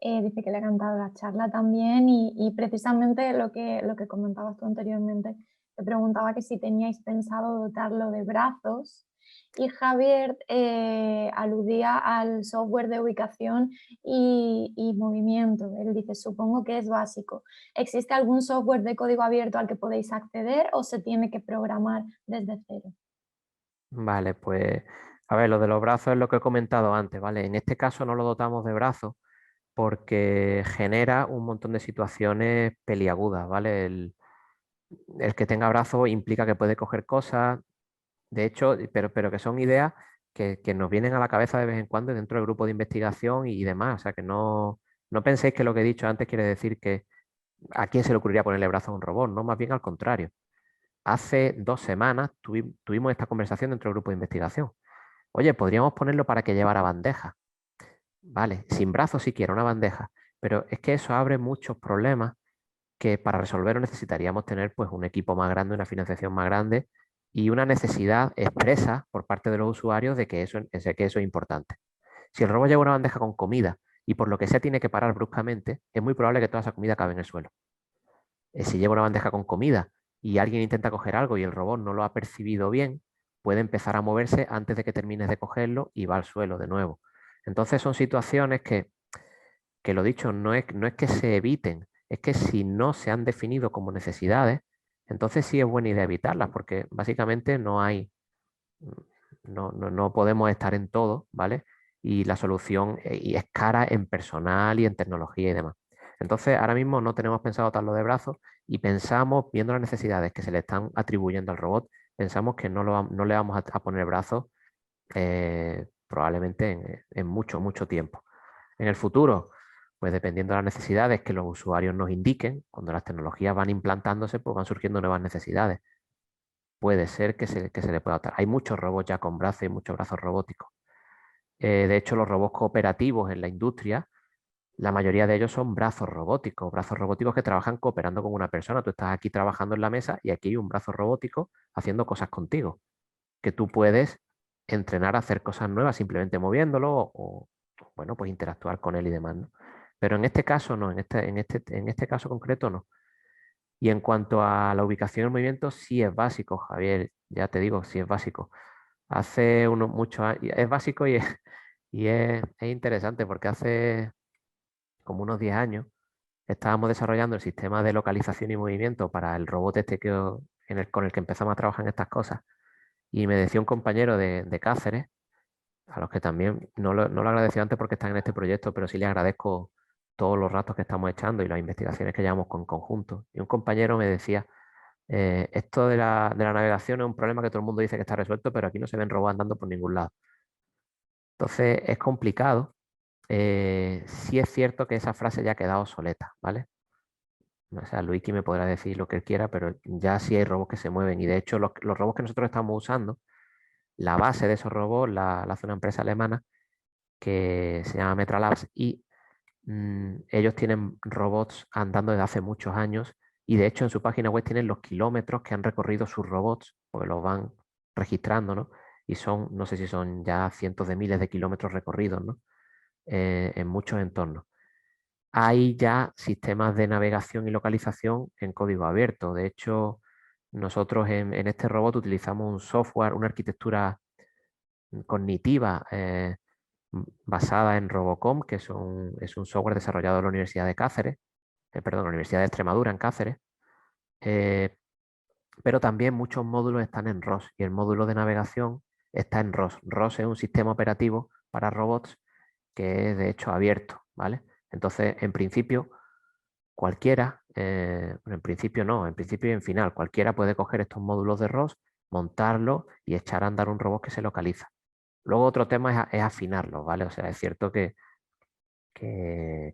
Speaker 1: Dice que le ha encantado la charla también y precisamente lo que comentabas tú anteriormente, te preguntaba que si teníais pensado dotarlo de brazos y Javier aludía al software de ubicación y movimiento. Él dice, supongo que es básico. ¿Existe algún software de código abierto al que podéis acceder o se tiene que programar desde cero?
Speaker 3: Vale, pues a ver, lo de los brazos es lo que he comentado antes, ¿vale? En este caso no lo dotamos de brazos porque genera un montón de situaciones peliagudas, ¿vale? El que tenga brazos implica que puede coger cosas, de hecho, pero que son ideas que nos vienen a la cabeza de vez en cuando dentro del grupo de investigación y demás. O sea, que no penséis que lo que he dicho antes quiere decir que a quién se le ocurriría ponerle brazos a un robot, no, más bien al contrario. Hace 2 semanas tuvimos esta conversación dentro del grupo de investigación. Oye, podríamos ponerlo para que llevara bandeja. Vale, sin brazos siquiera, una bandeja. Pero es que eso abre muchos problemas que para resolverlo necesitaríamos tener pues, un equipo más grande, una financiación más grande y una necesidad expresa por parte de los usuarios de que eso es importante. Si el robot lleva una bandeja con comida y por lo que sea tiene que parar bruscamente, es muy probable que toda esa comida acabe en el suelo. Si lleva una bandeja con comida y alguien intenta coger algo y el robot no lo ha percibido bien, puede empezar a moverse antes de que termines de cogerlo y va al suelo de nuevo. Entonces son situaciones que lo dicho, no es que se eviten, es que si no se han definido como necesidades, entonces sí es buena idea evitarlas, porque básicamente no podemos estar en todo, ¿vale? Y la solución y es cara en personal y en tecnología y demás. Entonces, ahora mismo no tenemos pensado darlo de brazos y pensamos, viendo las necesidades que se le están atribuyendo al robot, pensamos que no le vamos a poner brazos probablemente en mucho tiempo. En el futuro, pues dependiendo de las necesidades que los usuarios nos indiquen, cuando las tecnologías van implantándose, pues van surgiendo nuevas necesidades. Puede ser que se le pueda adaptar. Hay muchos robots ya con brazos y muchos brazos robóticos. De hecho, los robots cooperativos en la industria, la mayoría de ellos son brazos robóticos que trabajan cooperando con una persona. Tú estás aquí trabajando en la mesa y aquí hay un brazo robótico haciendo cosas contigo, que tú puedes entrenar a hacer cosas nuevas simplemente moviéndolo o bueno, pues interactuar con él y demás, ¿no? Pero en este caso no, en este caso concreto no. Y en cuanto a la ubicación del movimiento, sí es básico, Javier, ya te digo, sí es básico. Hace muchos años, es básico y es interesante porque hace como unos 10 años estábamos desarrollando el sistema de localización y movimiento para el robot este con el que empezamos a trabajar en estas cosas. Y me decía un compañero de Cáceres, a los que también no lo agradecí antes porque están en este proyecto, pero sí les agradezco todos los ratos que estamos echando y las investigaciones que llevamos con conjunto. Y un compañero me decía, esto de la navegación es un problema que todo el mundo dice que está resuelto, pero aquí no se ven robots andando por ningún lado. Entonces es complicado. Sí es cierto que esa frase ya ha quedado obsoleta, ¿vale? O sea, Luigi me podrá decir lo que él quiera, pero ya sí hay robots que se mueven. Y de hecho, los robots que nosotros estamos usando, la base de esos robots la hace una empresa alemana que se llama Metralabs y ellos tienen robots andando desde hace muchos años y de hecho en su página web tienen los kilómetros que han recorrido sus robots, porque los van registrando, ¿no? Y son, no sé si son ya cientos de miles de kilómetros recorridos, ¿no? En muchos entornos. Hay ya sistemas de navegación y localización en código abierto. De hecho, nosotros en este robot utilizamos un software, una arquitectura cognitiva basada en Robocom, que es un software desarrollado en la Universidad de Cáceres, perdón, la Universidad de Extremadura en Cáceres, pero también muchos módulos están en ROS y el módulo de navegación está en ROS. ROS es un sistema operativo para robots que es de hecho abierto, ¿vale? Entonces, en principio, cualquiera, en principio no, en principio y en final, cualquiera puede coger estos módulos de ROS, montarlo y echar a andar un robot que se localiza. Luego otro tema es afinarlo, ¿vale? O sea, es cierto que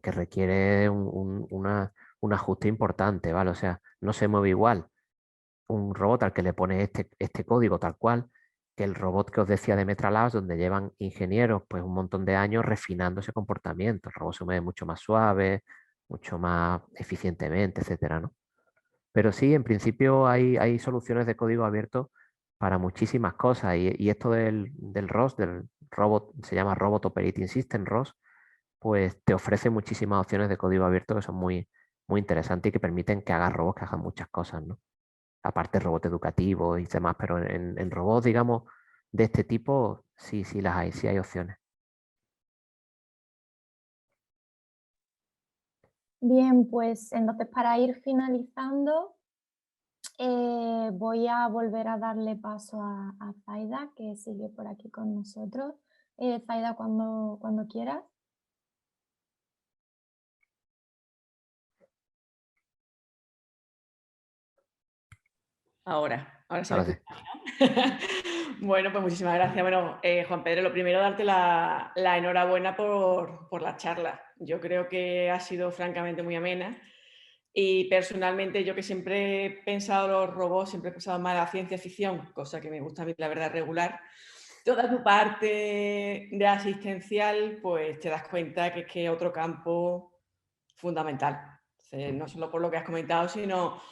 Speaker 3: requiere un ajuste importante, ¿vale? O sea, no se mueve igual un robot al que le pone este código tal cual que el robot que os decía de Metralabs, donde llevan ingenieros pues un montón de años refinando ese comportamiento. El robot se mueve mucho más suave, mucho más eficientemente, etcétera, ¿no? Pero sí, en principio hay soluciones de código abierto para muchísimas cosas y esto del ROS, del robot, se llama Robot Operating System, ROS, pues te ofrece muchísimas opciones de código abierto que son muy, muy interesantes y que permiten que hagas robots que hagan muchas cosas, ¿no? Aparte robot educativo y demás, pero en robots, digamos, de este tipo, sí las hay, sí hay opciones.
Speaker 1: Bien, pues entonces para ir finalizando, voy a volver a darle paso a Zaida, que sigue por aquí con nosotros. Zaida, cuando quieras.
Speaker 2: Ahora sí me
Speaker 3: Ahora sí.
Speaker 2: escuchas, ¿no? Bueno, pues muchísimas gracias. Bueno, Juan Pedro, lo primero darte la enhorabuena por la charla. Yo creo que ha sido francamente muy amena y personalmente yo que siempre he pensado los robots, siempre he pensado más en la ciencia ficción, cosa que me gusta a mí la verdad regular. Toda tu parte de asistencial, pues te das cuenta que es que otro campo fundamental. No solo por lo que has comentado, sino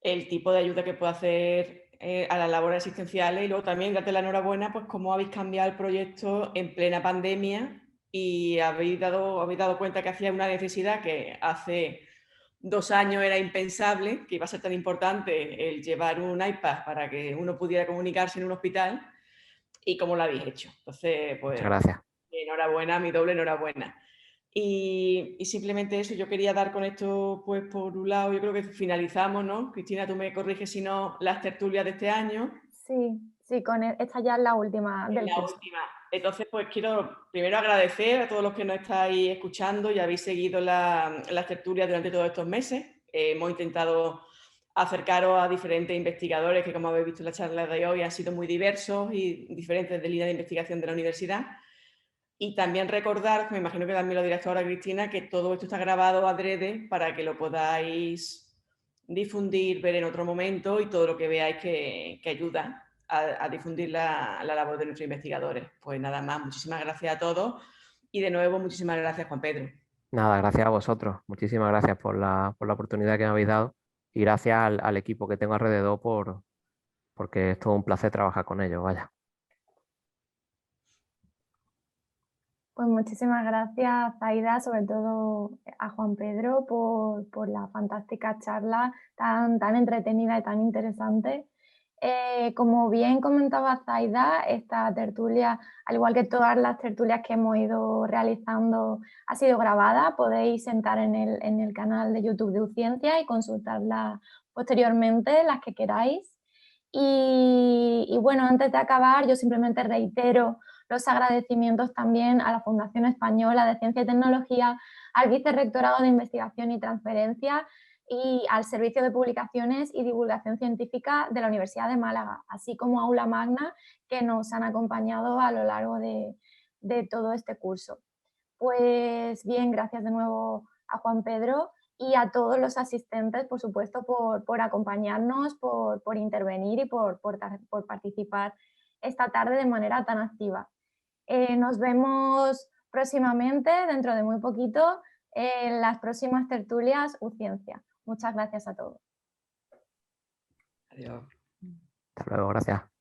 Speaker 2: el tipo de ayuda que puede hacer a las labores asistenciales y luego también darte la enhorabuena, pues cómo habéis cambiado el proyecto en plena pandemia y habéis dado cuenta que hacía una necesidad que hace 2 años era impensable, que iba a ser tan importante el llevar un iPad para que uno pudiera comunicarse en un hospital y cómo lo habéis hecho. Entonces, pues
Speaker 3: Muchas gracias.
Speaker 2: enhorabuena, mi doble enhorabuena. Y simplemente eso, yo quería dar con esto, pues por un lado, yo creo que finalizamos, ¿no? Cristina, tú me corriges si no, las tertulias de este año.
Speaker 1: Sí, esta ya es la última del
Speaker 2: La
Speaker 1: curso.
Speaker 2: última. Entonces, pues quiero primero agradecer a todos los que nos estáis escuchando y habéis seguido las tertulias durante todos estos meses. Hemos intentado acercaros a diferentes investigadores que, como habéis visto en la charla de hoy, han sido muy diversos y diferentes de líneas de investigación de la universidad. Y también recordar, me imagino que también lo dirás ahora, Cristina, que todo esto está grabado adrede para que lo podáis difundir, ver en otro momento y todo lo que veáis que ayuda a difundir la labor de nuestros investigadores. Pues nada más, muchísimas gracias a todos y de nuevo muchísimas gracias, Juan Pedro.
Speaker 3: Nada, gracias a vosotros. Muchísimas gracias por la oportunidad que me habéis dado y gracias al equipo que tengo alrededor porque es todo un placer trabajar con ellos, vaya.
Speaker 1: Pues muchísimas gracias, Zaida, sobre todo a Juan Pedro por la fantástica charla tan entretenida y tan interesante. Como bien comentaba Zaida, esta tertulia, al igual que todas las tertulias que hemos ido realizando, ha sido grabada. Podéis entrar en el canal de YouTube de UCiencia y consultarla posteriormente, las que queráis. Y bueno, antes de acabar, yo simplemente reitero los agradecimientos también a la Fundación Española de Ciencia y Tecnología, al Vicerrectorado de Investigación y Transferencia y al Servicio de Publicaciones y Divulgación Científica de la Universidad de Málaga, así como a Aula Magna, que nos han acompañado a lo largo de todo este curso. Pues bien, gracias de nuevo a Juan Pedro y a todos los asistentes, por supuesto, por acompañarnos, por intervenir y por participar esta tarde de manera tan activa. Nos vemos próximamente, dentro de muy poquito, en las próximas tertulias UCiencia. Muchas gracias a todos.
Speaker 2: Adiós.
Speaker 3: Hasta luego, gracias.